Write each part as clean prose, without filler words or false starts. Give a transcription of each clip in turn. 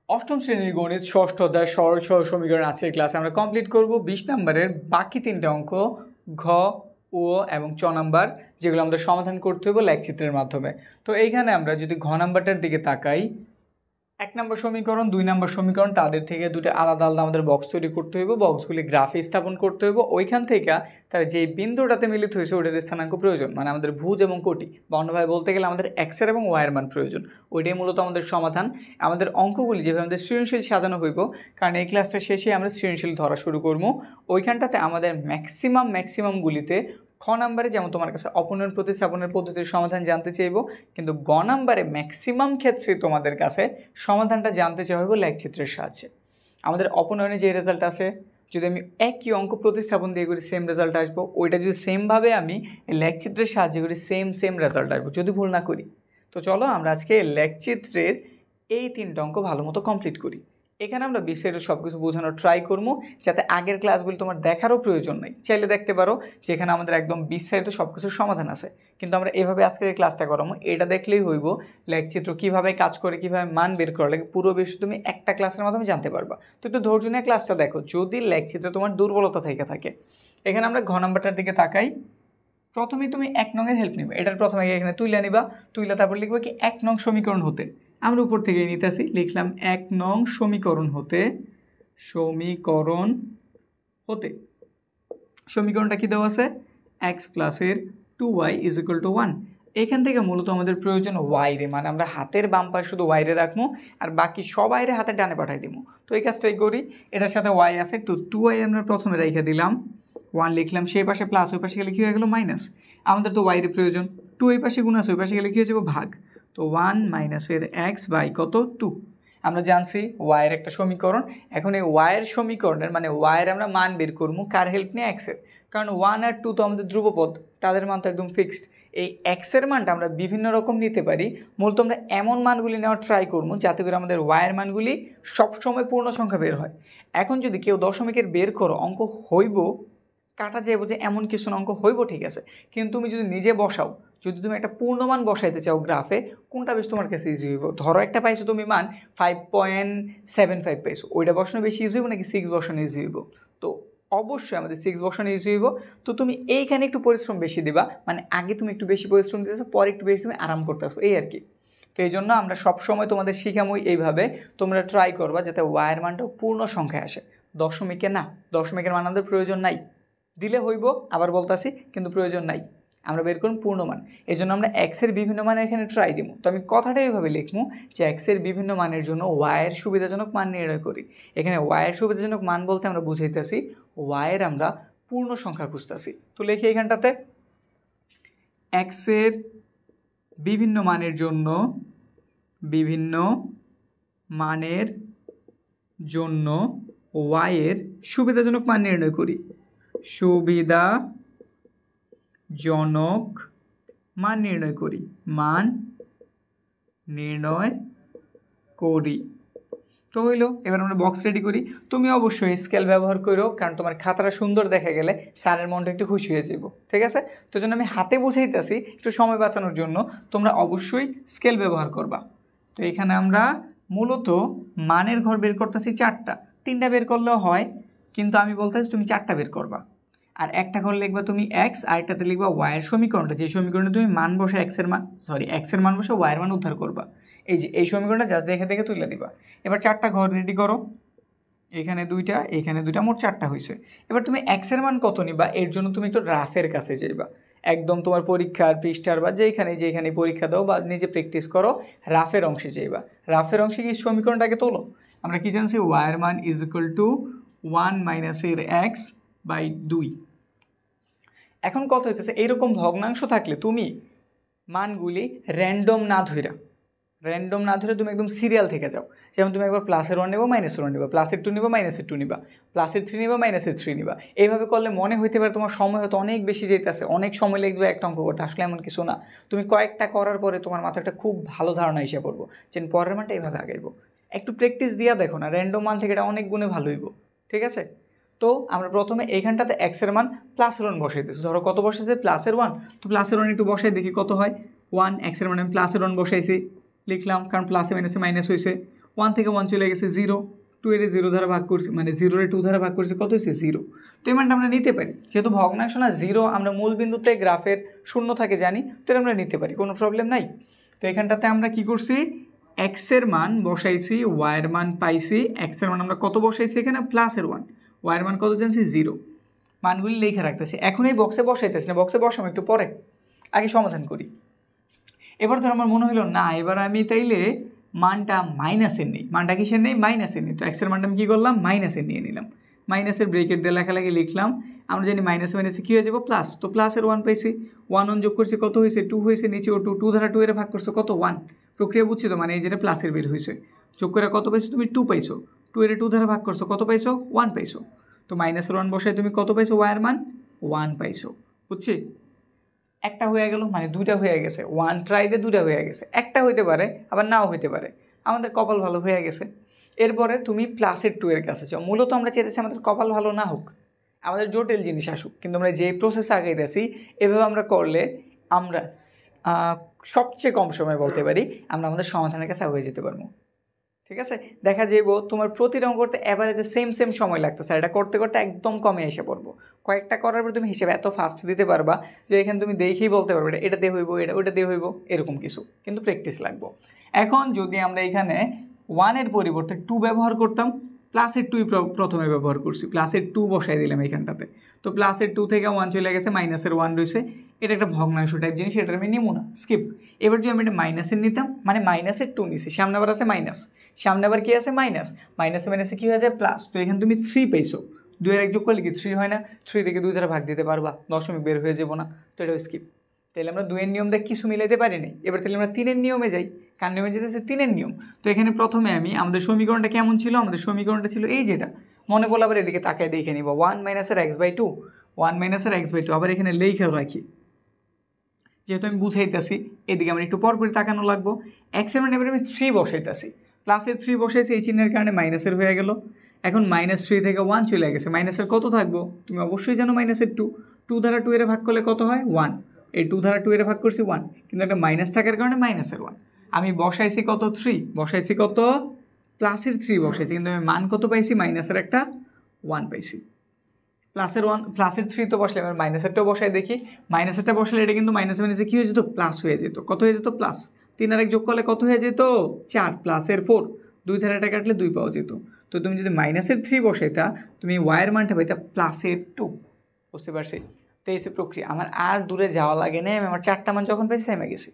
অষ্টম শ্রেণীর গণিত ষষ্ঠ অধ্যায় সরল সহজ সমীকরণ আজকের ক্লাসে আমরা কমপ্লিট করব 20 নম্বরের বাকি তিনটে অঙ্ক ঘ ও এবং চ নাম্বার, যেগুলো আমাদের সমাধান করতে হবে লেখচিত্রের মাধ্যমে। তো এইখানে আমরা যদি ঘ নাম্বারটার দিকে তাকাই, 1 নম্বর সমীকরণ 2 নম্বর সমীকরণ তাদের থেকে দুটো আলাদা আলাদা আমাদের বক্স তৈরি করতে হইব, বক্সগুলি গ্রাফে স্থাপন করতে হইব। ওইখান থেকে তার যে বিন্দুটাতে মিলিত হয়েছে ওটার স্থানাঙ্ক প্রয়োজন, মানে আমাদের ভুজ এবং কোটি, বা অন্যভাবে বলতে গেলে আমাদের এক্সের এবং ওয়াইয়ের মান প্রয়োজন। ওইটাই মূলত আমাদের সমাধান। আমাদের অঙ্কগুলি যেভাবে আমাদের সৃজনশীল সাজানো হইব, কারণ এই ক্লাসটা শেষে আমরা সৃজনশীল ধরা শুরু করবো। ওইখানটাতে আমাদের ম্যাক্সিমামগুলিতে খ নাম্বারে যেমন তোমার কাছে অপনয়ন প্রতিস্থাপনের পদ্ধতির সমাধান জানতে চাইব, কিন্তু গ নাম্বারে ম্যাক্সিমাম ক্ষেত্রে তোমাদের কাছে সমাধানটা জানতে চাইব লেখচিত্রের সাহায্যে। আমাদের অপনয়নে যে রেজাল্ট আসে, যদি আমি একই অঙ্ক প্রতিস্থাপন দিয়ে করি সেম রেজাল্ট আসবো, ওইটা যদি সেমভাবে আমি লেখচিত্রের সাহায্যে করি সেম রেজাল্ট আসবো, যদি ভুল না করি। তো চলো আমরা আজকে লেখচিত্রের এই তিনটা অঙ্ক ভালো মতো কমপ্লিট করি। এখানে আমরা বিস্তারিত সব কিছু বোঝানোর ট্রাই করবো, যাতে আগের ক্লাসগুলি তোমার দেখারও প্রয়োজন নেই, চাইলে দেখতে পারো যে এখানে আমাদের একদম বিস্তারিত সব কিছুর সমাধান আছে। কিন্তু আমরা এভাবে আজকের এই ক্লাসটা করাবো, এটা দেখলেই হইব লেখচিত্র কীভাবে কাজ করে, কীভাবে মান বের করা লাগে পুরো বিষয় তুমি একটা ক্লাসের মাধ্যমে জানতে পারবা। তো একটু ধৈর্য নিয়ে ক্লাসটা দেখো, যদি লেখচিত্রে তোমার দুর্বলতা থেকে থাকে। এখানে আমরা ঘ নাম্বারটার দিকে তাকাই। প্রথমেই তুমি 1 নংয়ের হেল্প নিবে, এটার প্রথমে এখানে তুইলা নিবা, তুইলা তারপর লিখবা কি 1 নং সমীকরণ হতে। আমরা উপর থেকে নিতেছি, লিখলাম 1 নং সমীকরণ হতে। সমীকরণটা কি দেওয়া আছে? x প্লাসের 2y ইজ ইকুয়াল টু 1। এখান থেকে মূলত আমাদের প্রয়োজন y রে, মানে আমরা হাতের বাম পাশে শুধু y রে রাখবো, আর বাকি সবাই রে হাতের ডানে পাঠাই দিব। তো এই কাজটাই করি। এটার সাথে y আছে, তো 2y আমরা প্রথমে রেখে দিলাম, 1 লিখলাম, সেই পাশে প্লাস, ওই পাশে গেলে কী হয়ে গেলো মাইনাস। আমাদের তো y এর প্রয়োজন, 2 এই পাশে গুণ আছে, ওই পাশে গেলে কী হয়ে যাবো ভাগ। তো 1 মাইনাসের x বাই কত 2। আমরা জানছি y এর একটা সমীকরণ। এখন এই y এর সমীকরণের মানে y এর আমরা মান বের করবো কার হেল্প নিয়ে? x এর। কারণ 1 আর 2 তো আমাদের ধ্রুবপদ, তাদের মান তো একদম ফিক্সড। এই x এর মানটা আমরা বিভিন্ন রকম নিতে পারি, মূলত আমরা এমন মানগুলি নেওয়ার ট্রাই করবো যাতে করে আমাদের y এর মানগুলি সবসময় পূর্ণ সংখ্যা বের হয়। এখন যদি কেউ দশমিকের বের করো, অঙ্ক হইব, কাটা যাইব যে এমন কিছু অঙ্ক হইব, ঠিক আছে, কিন্তু তুমি যদি নিজে বসাও, যদি তুমি একটা পূর্ণমান বসাইতে চাও গ্রাফে, কোনটা বেশ তোমার কাছে ইজি হইব? ধরো একটা পাইছো তুমি মান 5.75 পাইছো, ওইটা বসানো বেশি ইজি হইব নাকি 6 বসানো ইজি হইব? তো অবশ্যই আমাদের 6 বসানো ইজি হইব। তো তুমি এইখানে একটু পরিশ্রম বেশি দিবা, মানে আগে তুমি একটু বেশি পরিশ্রম দিতেছো, পরে একটু বেশি তুমি আরাম করতেছো, এই আর কি। তো এই জন্য আমরা সবসময় তোমাদের শিখামই এইভাবে, তোমরা ট্রাই করবা যাতে ওয়াইয়ের মানটা পূর্ণ সংখ্যায় আসে, দশমিকে না। দশমিকের মান আমাদের প্রয়োজন নাই, দিলে হইব, আবার বলতাছি, কিন্তু প্রয়োজন নাই। আমরা বের করুন পূর্ণমান। এই জন্য আমরা এক্সের বিভিন্ন মানের এখানে ট্রাই দিব। তো আমি কথাটা এইভাবে লিখবো যে এক্সের বিভিন্ন মানের জন্য ওয়াইয়ের সুবিধাজনক মান নির্ণয় করি। এখানে ওয়াইয়ের সুবিধাজনক মান বলতে আমরা বুঝাইতেছি ওয়াইয়ের আমরা পূর্ণ সংখ্যা খুঁজতেছি। তো লিখি এখানটাতে এক্সের বিভিন্ন মানের জন্য ওয়াইয়ের সুবিধাজনক মান নির্ণয় করি। সুবিধাজনক মান নির্ণয় করি। তো হইলো, এবার আমরা বক্স রেডি করি। তুমি অবশ্যই স্কেল ব্যবহার করো, কারণ তোমার খাতাটা সুন্দর দেখা গেলে স্যারের মনটা একটু খুশি হয়ে যাব, ঠিক আছে? তো জন্য আমি হাতে বুঝাইতেছি একটু সময় বাঁচানোর জন্য, তোমরা অবশ্যই স্কেল ব্যবহার করবা। তো এখানে আমরা মূলত মানের ঘর বের করতেছি 4টা, 3টা বের করলেও হয়, কিন্তু আমি বলতেছি তুমি 4টা বের করবা। আর একটা ঘর লিখবা তুমি এক্স, আর একটাতে লিখবা ওয়াইয়ের সমীকরণটা, যে সমীকরণে তুমি মান বসে এক্সের মান বসে ওয়াইয়ের মান উদ্ধার করবা। এই যে এই সমীকরণটা জাস্ট দেখে দেখে তুলে দিবা। এবার 4টা ঘর রেডি করো, এখানে 2টা, এখানে 2টা, মোট 4টা হয়েছে। এবার তুমি এক্সের মান কত নিবা, এর জন্য তুমি একটু রাফের কাছে যাইবা, একদম তোমার পরীক্ষার পৃষ্ঠার বা যেখানে পরীক্ষা দাও বা নিজে প্র্যাকটিস করো, রাফের অংশে যাইবা। রাফের অংশে কি সমীকরণটাকে তোলো। আমরা কি জানছি? ওয়াইয়ের মান ইজ ইকুয়াল টু 1 মাইনাসের এক্স বাই 2। এখন কত হইতেছে, এইরকম ভগ্নাংশ থাকলে তুমি মানগুলি র্যান্ডম না ধরে তুমি একদম সিরিয়াল থেকে যাও। যেমন তুমি একবার প্লাসের 1 নেবা, মাইনাসের 1 নেবা, প্লাসের 2 নেবা, মাইনাসের 2 নিবা, প্লাসের 3 নিবা, মাইনাসের 3 নিবা। এইভাবে করলে মনে হইতে পারে তোমার সময় হয়তো অনেক বেশি যেতেছে, অনেক সময় লাগবে একটা অঙ্ক করতে। আসলে এমন কিছু না, তুমি কয়েকটা করার পরে তোমার মাথায় একটা খুব ভালো ধারণা এসে পড়বো যে পরের মানটা এইভাবে আগাইবো। একটু প্র্যাকটিস দিয়া দেখো না, র্যান্ডম মান থেকে এটা অনেক গুণে ভালো হইব, ঠিক আছে? তো আমরা প্রথমে এইখানটাতে এক্সের মান প্লাসের 1 বসাইতেছি। ধরো কত বসাইছে? প্লাসের 1। তো প্লাসের 1 একটু বসাই দেখি কত হয়। 1, এক্সের মানে প্লাসের 1 বসাইছি, লিখলাম, কারণ প্লাসে মাইনাসে মাইনাস হয়েছে। 1 থেকে 1 চলে গেছে 0, 2 এর 0 দ্বারা ভাগ করছি, মানে 0 এর 2 দ্বারা ভাগ করছি, কত হয়েছে 0। তো এই মানটা আমরা নিতে পারি, যেহেতু ভগ্নাংশ না 0 আমরা মূল বিন্দুতে গ্রাফের শূন্য থাকে জানি, তো এটা আমরা নিতে পারি, কোনো প্রবলেম নাই। তো এখানটাতে আমরা কি করছি, এক্সের মান বসাইছি, ওয়াইয়ের মান পাইছি, এক্সের মান আমরা কত বসাইছি এখানে +1, ওয়াইয়ের মান কত জানছি 0, মানগুলি লিখে রাখতেছি। এখন এই বক্সে বসাইতেছি না, বক্সে বসাবো একটু পরে, আগে সমাধান করি। এবার ধর আমার মনে হলো না, এবার আমি তাইলে মানটা মাইনাসের নেই, মানটা কিসের নেই, মাইনাসের নেই। তো এক্সের মানটা আমি কী করলাম, মাইনাসের নিয়ে নিলাম, মাইনাসের ব্রেকেট দিয়ে লেখালেখি লিখলাম। আমরা জানি মাইনাসে মাইনাসে কী হয়ে যাবো প্লাস, তো প্লাসের 1 পাইছি, 1 যোগ করছি কত হয়েছে 2 হয়েছে, নিচে ও 2 দ্বারা 2 এর ভাগ করছো কত 1, প্রক্রিয়া বুঝছি তো, মানে এই যেটা প্লাসের বের হয়েছে, যোগ করে কত পাইছো তুমি 2 পাইছো, 2 এর 2 দ্বারা ভাগ করছো কত পাইছো 1 পাইছো। তো মাইনাসের 1 বসায় তুমি কত পাইছো, ওয়াইয়ের মান 1 পাইছো, বুঝছি। একটা হয়ে গেল, মানে দুইটা হয়ে গেছে, 1 ট্রাইতে দুইটা হয়ে গেছে, একটা হইতে পারে আবার নাও হইতে পারে, আমাদের কপাল ভালো হয়ে গেছে। এরপরে তুমি +2 এর কাছে চাও, মূলত আমরা চেয়েছি আমাদের কপাল ভালো না হোক, আমাদের জটিল জিনিস আসুক, কিন্তু আমরা যে প্রসেস আগাইতেছি এভাবে আমরা করলে আমরা সবচেয়ে কম সময় বলতে পারি আমরা আমাদের সমাধানের কাছে হয়ে যেতে পারবো। ঠিক আছে, দেখা যাইব তোমার প্রতিটা অঙ্ক করতে অ্যাভারেজে সেম সময় লাগতেছে, এটা করতে করতে একদম কমে এসে পড়বো, কয়েকটা করার পর তুমি হিসেবে এত ফাস্ট দিতে পারবা যে এখানে তুমি দেখেই বলতে পারবে এটা দিয়ে হইব, এটা ওইটা দিয়ে হইব, এরকম কিছু, কিন্তু প্র্যাকটিস লাগবো। এখন যদি আমরা এখানে 1 পরিবর্তে 2 ব্যবহার করতাম, +2 প্রথমে ব্যবহার করছি, +2 বসাই দিলাম এইখানটাতে, তো +2 থেকে 1 চলে গেছে, -1 রয়েছে, এটা একটা ভগ্নাংশ টাইপ জিনিস, এটা আমি নিব না, স্কিপ। এবার যদি আমি এটা মাইনাসের নিতাম, মানে -2 নিছি, সামনে আবার আছে মাইনাস, সামনে আবার কি আছে মাইনাস, মাইনাসে কী হয়ে যায় প্লাস, তো এখানে তুমি 3 পেয়েছো, 2 এর 1 যোগ করলে কি 3 হয় না, 3 থেকে 2 দ্বারা ভাগ দিতে পারবা, দশমিক বের হয়ে যাবো না, তো এটা স্কিপ। তাহলে আমরা 2 এর নিয়ম দিয়ে কিছু মিলাইতে পারিনি, এবার তাহলে আমরা 3 এর নিয়মে যাই, কার নিয়মে যেতেছে 3 এর নিয়ম। তো এখানে প্রথমে আমি আমাদের সমীকরণটা কেমন ছিল, আমাদের সমীকরণটা ছিল এই যেটা, মনে করলে আবার এদিকে তাকায় দেখে নিব, 1 - x/2, 1 - x/2, আবার এখানে লেখাও রাখি, যেহেতু আমি বুঝাইতেছি, এদিকে আমার একটু পরপরই তাকানো লাগবো। এক্সের মানে এবার আমি 3 বসাইতেছি, প্লাসের 3 বসাইছি, এই চিহ্নের কারণে মাইনাসের হয়ে গেল। এখন -3 থেকে 1 চলে গেছে, মাইনাসের কত থাকবো তুমি অবশ্যই জানো, -2 দ্বারা 2 এর ভাগ করলে কত হয় 1, এই 2 দ্বারা 2 এর ভাগ করছি 1, কিন্তু একটা মাইনাস থাকার কারণে -1। আমি বসাইছি কত 3, বসাইছি কত +3 বসাইছি, কিন্তু আমি মান কত পাইছি, -1 একটা 1 পাইছি। +3 তো বসলে এবার মাইনাসেরটাও বসাই দেখি, মাইনাসেরটা বসলে এটা কিন্তু মাইনাসে মাইনাসে কী হয়ে যেত প্লাস হয়ে যেত, কত হয়ে যেত প্লাস, 3 আর 1 যোগ করলে কত হয়ে যেত 4, +4, 2 ধারে এটা কাটলে 2 পাওয়া যেত। তো তুমি যদি -3 বসাইতা, তুমি ওয়াইয়ের মানটা পাইতা +2, বুঝতে পারছি। তো এই প্রক্রিয়া, আমার আর দূরে যাওয়া লাগে না, আমি আমার 4টা মান যখন পেয়েছি থেমে গেছি,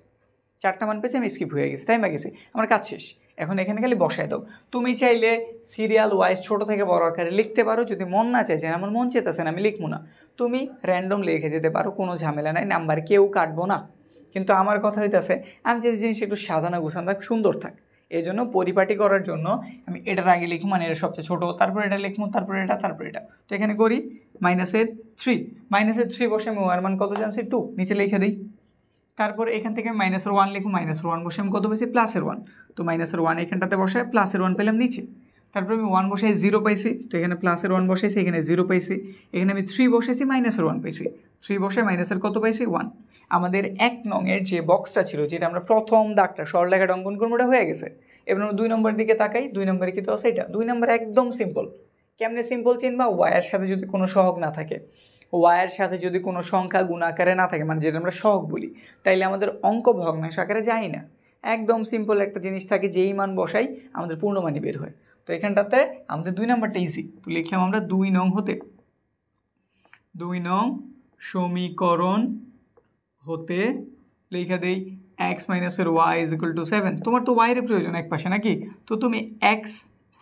4টা মান পেয়েছি আমি স্কিপ হয়ে গেছি, থেমে গেছি, আমার কাজ শেষ। এখন এখানে খালি বসায় দাও, তুমি চাইলে সিরিয়াল ওয়াইজ ছোটো থেকে বড় আকারে লিখতে পারো, যদি মন না চাইছে, আমার মন চেতেছে না আমি লিখবো না, তুমি র্যান্ডম লিখে যেতে পারো, কোনো ঝামেলা নাই, নাম্বার কেউ কাটবো না। কিন্তু আমার কথা হইতেছে আমি যে জিনিস একটু সাজানো গোছানো থাক, সুন্দর থাক, এই জন্য পরিপাটি করার জন্য আমি এটার আগে লিখবো, মানে এটা সবচেয়ে ছোটো, তারপর এটা লিখবো, তারপর এটা, তারপর এটা। তো এখানে করি -3 বসে আমি ওয়ার মান কত জানছি 2, নিচে লিখে দিই। তারপর এখান থেকে -1 লিখবো, -1 বসে আমি কত পেয়েছি +1, তো -1 এখানটাতে বসায় +1 পেলাম নিচে। তারপর আমি 1 বসাই 0 পাইছি, তো এখানে +1 বসাইছি, এখানে 0 পাইছি, এখানে আমি 3 বসাইছি, -1 পাইছি, 3 বসায় মাইনাসের কত পাইছি 1। আমাদের 1 নংয়ের যে বক্সটা ছিল, যেটা আমরা প্রথম দাগটা সরলরেখাটা অঙ্কন করবো, ওটা হয়ে গেছে। এবার আমরা 2 নম্বরের দিকে তাকাই, 2 নম্বরে কি তো আছে এটা, 2 নম্বর একদম সিম্পল। কেমনে সিম্পল চিনবা, ওয়াইয়ের সাথে যদি কোনো সহগ না থাকে, ওয়াইয়ের সাথে যদি কোনো সংখ্যা গুণ আকারে না থাকে, মানে যেটা আমরা সহগ বলি, তাইলে আমাদের অঙ্ক ভগ্নাংশ আকারে যায় না, একদম সিম্পল একটা জিনিস থাকে, যেই মান বসাই আমাদের পূর্ণমানই বের হয়। তো এখানটাতে আমাদের 2 নম্বরটা ইজি, তো লিখলাম আমরা 2 নং হতে, 2 নং সমীকরণ হতে লিখে দেই x - y = 7। তোমার তো ওয়াইয়ের প্রয়োজন এক পাশে নাকি, তো তুমি x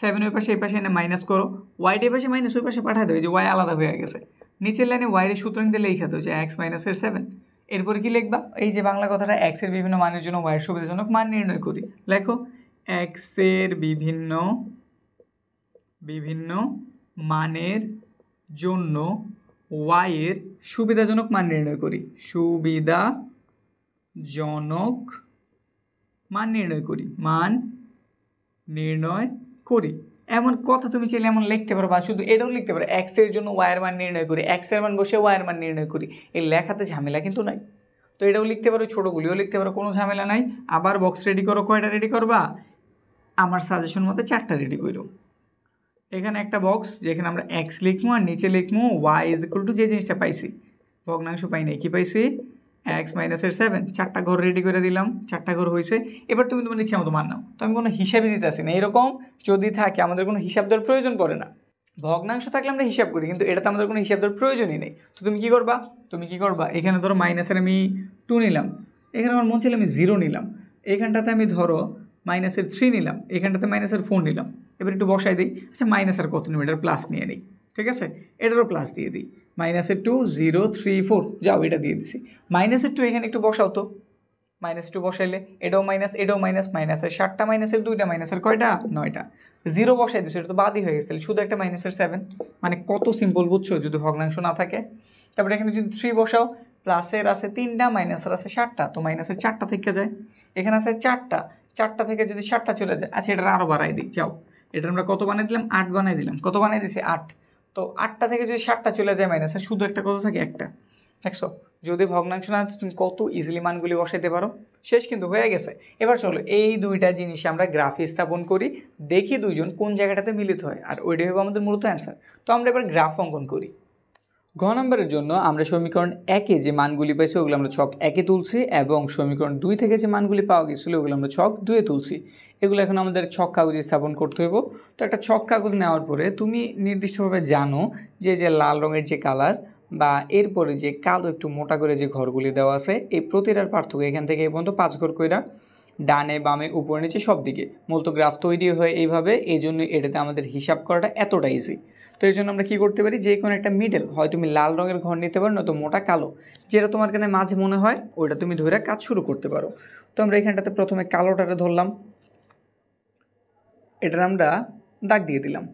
7 ওই পাশে এই পাশে এনে মাইনাস করো, ওয়াইটা এই পাশে মাইনাস ওই পাশে পাঠিয়ে দেবে, যে ওয়াই আলাদা হয়ে গেছে। নিচের লাইনে ওয়াইয়ের সূত্র নিতে লিখে দাও যে x - 7। এরপরে কি লিখবা, এই যে বাংলা কথাটা, x এর বিভিন্ন মানের জন্য ওয়াইয়ের সুবিধাজনক মান নির্ণয় করি, লেখো x এর বিভিন্ন মানের জন্য ওয়াইয়ের সুবিধাজনক মান নির্ণয় করি, সুবিধাজনক মান নির্ণয় করি। এমন কথা তুমি চাইলে এমন লিখতে পারো, বা শুধু এটাও লিখতে পারো, x এর জন্য ওয়াইয়ের মান নির্ণয় করি, x এর মান বসে ওয়াইয়ের মান নির্ণয় করি, এই লেখাতে ঝামেলা কিন্তু নাই। তো এটাও লিখতে পারো, ছোটোগুলিও লিখতে পারো, কোনো ঝামেলা নাই। আবার বক্স রেডি করো, কয়টা রেডি করবা, আমার সাজেশন মতো 4টা রেডি করো। এখানে একটা বক্স যেখানে আমরা এক্স লিখবো আর নিচে লিখবো ওয়াই ইজ ইকুয়াল টু যে জিনিসটা পাইছি, ভগ্নাংশ পাই নাই, কি পাইছি এক্স মাইনাসের 7, 4টা ঘর রেডি করে দিলাম, 4টা ঘর হয়েছে। এবার তুমি তোমার ইচ্ছা মতো মান নাও, তো আমি কোনো হিসাবই দিতে আসি না। এরকম যদি থাকে আমাদের কোনো হিসাব দেওয়ার প্রয়োজন পড়ে না। ভগ্নাংশ থাকলে আমরা হিসাব করি, কিন্তু এটাতে আমাদের কোনো হিসাব দেওয়ার প্রয়োজনই নেই। তো তুমি কি করবা এখানে ধরো মাইনাসের আমি 2 নিলাম, এখানে আমার মন ছিল আমি 0 নিলাম, এখানটাতে আমি ধরো মাইনাসের 3 নিলাম, এখানটাতে মাইনাসের 4 নিলাম। এবার একটু বসাই দিই, আচ্ছা মাইনাসের কত নিব, এটার প্লাস নিয়ে নিই, ঠিক আছে, এটারও প্লাস দিয়ে দিই, মাইনাসের 2 0 3 4, যাও এটা দিয়ে দিছি। মাইনাসের 2 এখানে একটু বসাও তো, -2 বসাইলে এটাও মাইনাস, এটাও মাইনাস, মাইনাসের 7টা, মাইনাসের 2টা, মাইনাসের কয়টা 9টা, 0 বসাই দিচ্ছে, এটা তো বাদই হয়ে গেছে, শুধু একটা মাইনাসের 7। মানে কত সিম্পল বুঝছো যদি ভগ্নাংশ না থাকে। তারপরে এখানে যদি 3 বসাও, প্লাসের আছে 3টা, মাইনাসের আছে 7টা, তো মাইনাসের 4টা থেকে যায়, এখানে আছে 4টা থেকে যদি 7টা চলে যায়, আচ্ছা এটা আরও বাড়াই দিই, যাও এটা আমরা কত বানিয়ে দিলাম 8 বানিয়ে দিলাম, কত বানিয়ে দিছি 8। তো 8টা থেকে যদি 7টা চলে যায় মাইনাসের, শুধু একটা কত থাকে একটা, দেখছো যদি ভগ্নাংশ না তুমি কত ইজিলি মানগুলি বসাইতে পারো, শেষ কিন্তু হয়ে গেছে। এবার চলো এই দুইটা জিনিসে আমরা গ্রাফে স্থাপন করি, দেখি দুইজন কোন জায়গাটাতে মিলিত হয়, আর ওইটাই হবে আমাদের মূলত অ্যান্সার। তো আমরা এবার গ্রাফ অঙ্কন করি। ঘ নম্বরের জন্য আমরা সমীকরণ 1-এ যে মানগুলি পাইছি ওগুলো আমরা ছক 1-এ তুলছি, এবং সমীকরণ 2 থেকে যে মানগুলি পাওয়া গেছিলো ওগুলো আমরা ছক 2-এ তুলছি। এগুলো এখন আমাদের ছক কাগজে স্থাপন করতে হইব। তো একটা ছক কাগজ নেওয়ার পরে তুমি নির্দিষ্টভাবে জানো যে লাল রঙের যে কালার বা এরপরে যে কালো একটু মোটা করে যে ঘরগুলি দেওয়া আছে, এই প্রতিটার পার্থক্য এখান থেকে এই পর্যন্ত 5 ঘর কইরা, ডানে বামে উপরে নিচে সব দিকে মূলত গ্রাফ তৈরি হয় এইভাবে। এই জন্য এটাতে আমাদের হিসাব করাটা এতটা ইজি। তো এই জন্য আমরা কী করতে পারি, যে কোনো একটা মিডল হয় তুমি লাল রঙের ঘর নিতে পারো, নয়তো মোটা কালো, যেটা তোমার কাছে মাঝে মনে হয় ওইটা তুমি ধরে কাজ শুরু করতে পারো। তো আমরা এখানটাতে প্রথমে কালোটারে ধরলাম, এটার আমরা দাগ দিয়ে দিলাম।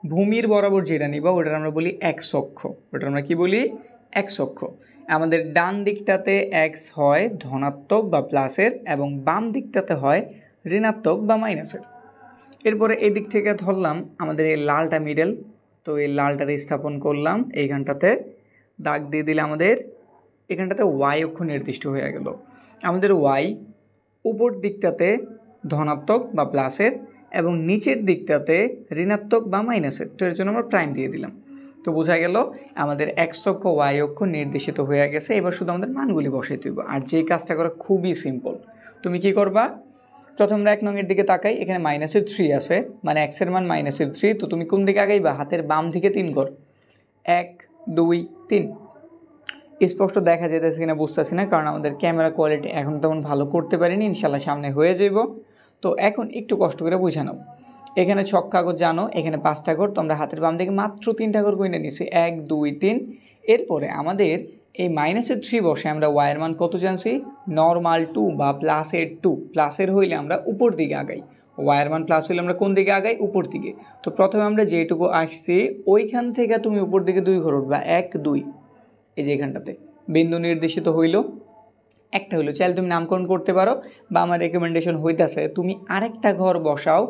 ভূমির বরাবর যেটা নিবা ওটার আমরা বলি এক্স অক্ষ, ওটা আমরা কি বলি এক্স অক্ষ। আমাদের ডান দিকটাতে এক্স হয় ধনাত্মক বা প্লাসের, এবং বাম দিকটাতে হয় ঋণাত্মক বা মাইনাসের। এরপরে এই দিক থেকে ধরলাম আমাদের এই লালটা মিডল, তো এই লালটারে স্থাপন করলাম এইখানটাতে, দাগ দিয়ে দিলে আমাদের এখানটাতে ওয়াই অক্ষ নির্দিষ্ট হয়ে গেল। আমাদের ওয়াই উপর দিকটাতে ধনাত্মক বা প্লাসের, এবং নিচের দিকটাতে ঋণাত্মক বা মাইনাসের, তো এর জন্য আমরা প্রাইম দিয়ে দিলাম। তো বোঝা গেল আমাদের এক্স অক্ষ ওয়াই অক্ষ নির্দেশিত হয়ে গেছে। এবার শুধু আমাদের মানগুলি বসাই দিব, আর যেই কাজটা করা খুবই সিম্পল। তুমি কি করবা, প্রথম আমরা 1 নংয়ের দিকে তাকাই, এখানে -3 আছে, মানে এক্সের মান -3। তো তুমি কোন দিকে আগাইবা, হাতের বাম দিকে 3 ঘর, 1 2 3। স্পষ্ট দেখা যেতেছে কিনা বুঝতেছি না, কারণ আমাদের ক্যামেরা কোয়ালিটি এখন তেমন ভালো করতে পারিনি, ইনশাল্লাহ সামনে হয়ে যাব। তো এখন একটু কষ্ট করে বুঝে নাও, এখানে ছক কাগজ জানো, এখানে 5টা ঘর, তো আমরা হাতের বাম দিকে মাত্র 3টা ঘর কইনে নিছি, 1 2 3। এরপরে আমাদের এই -3 বসে আমরা ওয়াইয়ের মান কত জানছি, নর্মাল 2 বা প্লাসের 2, প্লাসের হইলে আমরা উপর দিকে আগাই, ওয়াইয়ের মান প্লাস হইলে আমরা কোন দিকে আগাই, উপর দিকে। তো প্রথমে আমরা যেটুকু আসছি ওইখান থেকে তুমি উপর দিকে 2 ঘর উঠবা, 1 2, এই যে এখানটাতে বিন্দু নির্দেশিত হইল, একটা হইলো। চাইলে তুমি নামকরণ করতে পারো, বা আমার রেকমেন্ডেশন হইতেছে তুমি আরেকটা ঘর বসাও,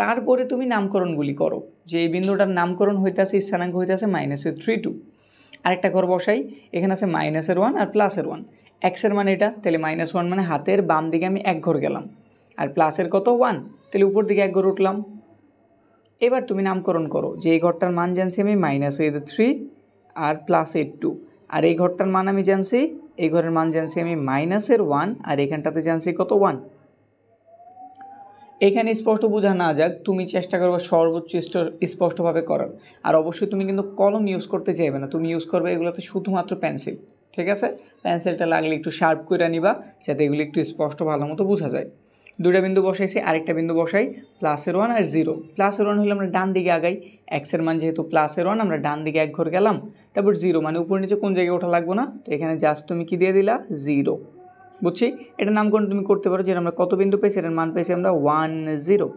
তারপরে তুমি নামকরণগুলি করো। যে এই বিন্দুটার নামকরণ হইতেছে, স্থানাঙ্ক হইতেছে -3 2। আরেকটা ঘর বসাই, এখানে আছে -1 আর +1, এক্সের মান এটা, তাহলে -1 মানে হাতের বাম দিকে আমি 1 ঘর গেলাম, আর প্লাসের কত 1, তাহলে উপর দিকে 1 ঘর উঠলাম। এবার তুমি নামকরণ করো, যে এই ঘরটার মান জানছি আমি -3 আর +2, আর এই ঘরটার মান আমি জানছি, এই ঘরের মান জানছি আমি -1, আর এখানটাতে জানছি কত 1। এখানে স্পষ্ট বোঝা না যাক, তুমি চেষ্টা করবে সর্বোচ্চ স্পষ্টভাবে করার। আর অবশ্যই তুমি কিন্তু কলম ইউজ করতে চাইবে না, তুমি ইউজ করবে এগুলোতে শুধুমাত্র পেন্সিল, ঠিক আছে। পেন্সিলটা লাগলে একটু শার্প করে নিবা, যাতে এগুলো একটু স্পষ্ট ভালো মতো বোঝা যায়। 2টা বিন্দু বসাইছি, আরেকটা বিন্দু বসাই, +1 আর 0। +1 হলে আমরা ডান দিকে আগাই, এক্সের মান যেহেতু +1 আমরা ডান দিকে 1 ঘর গেলাম। তারপর 0 মানে উপর নিচে কোন জায়গায় ওঠা লাগবো না, তো এখানে জাস্ট তুমি কি দিয়ে দিলা 0, বুঝছি। এটা নামকরণ তুমি করতে পারো, যেটা আমরা কত বিন্দু পেয়েছি, এটার মান পেয়েছি আমরা 1 0।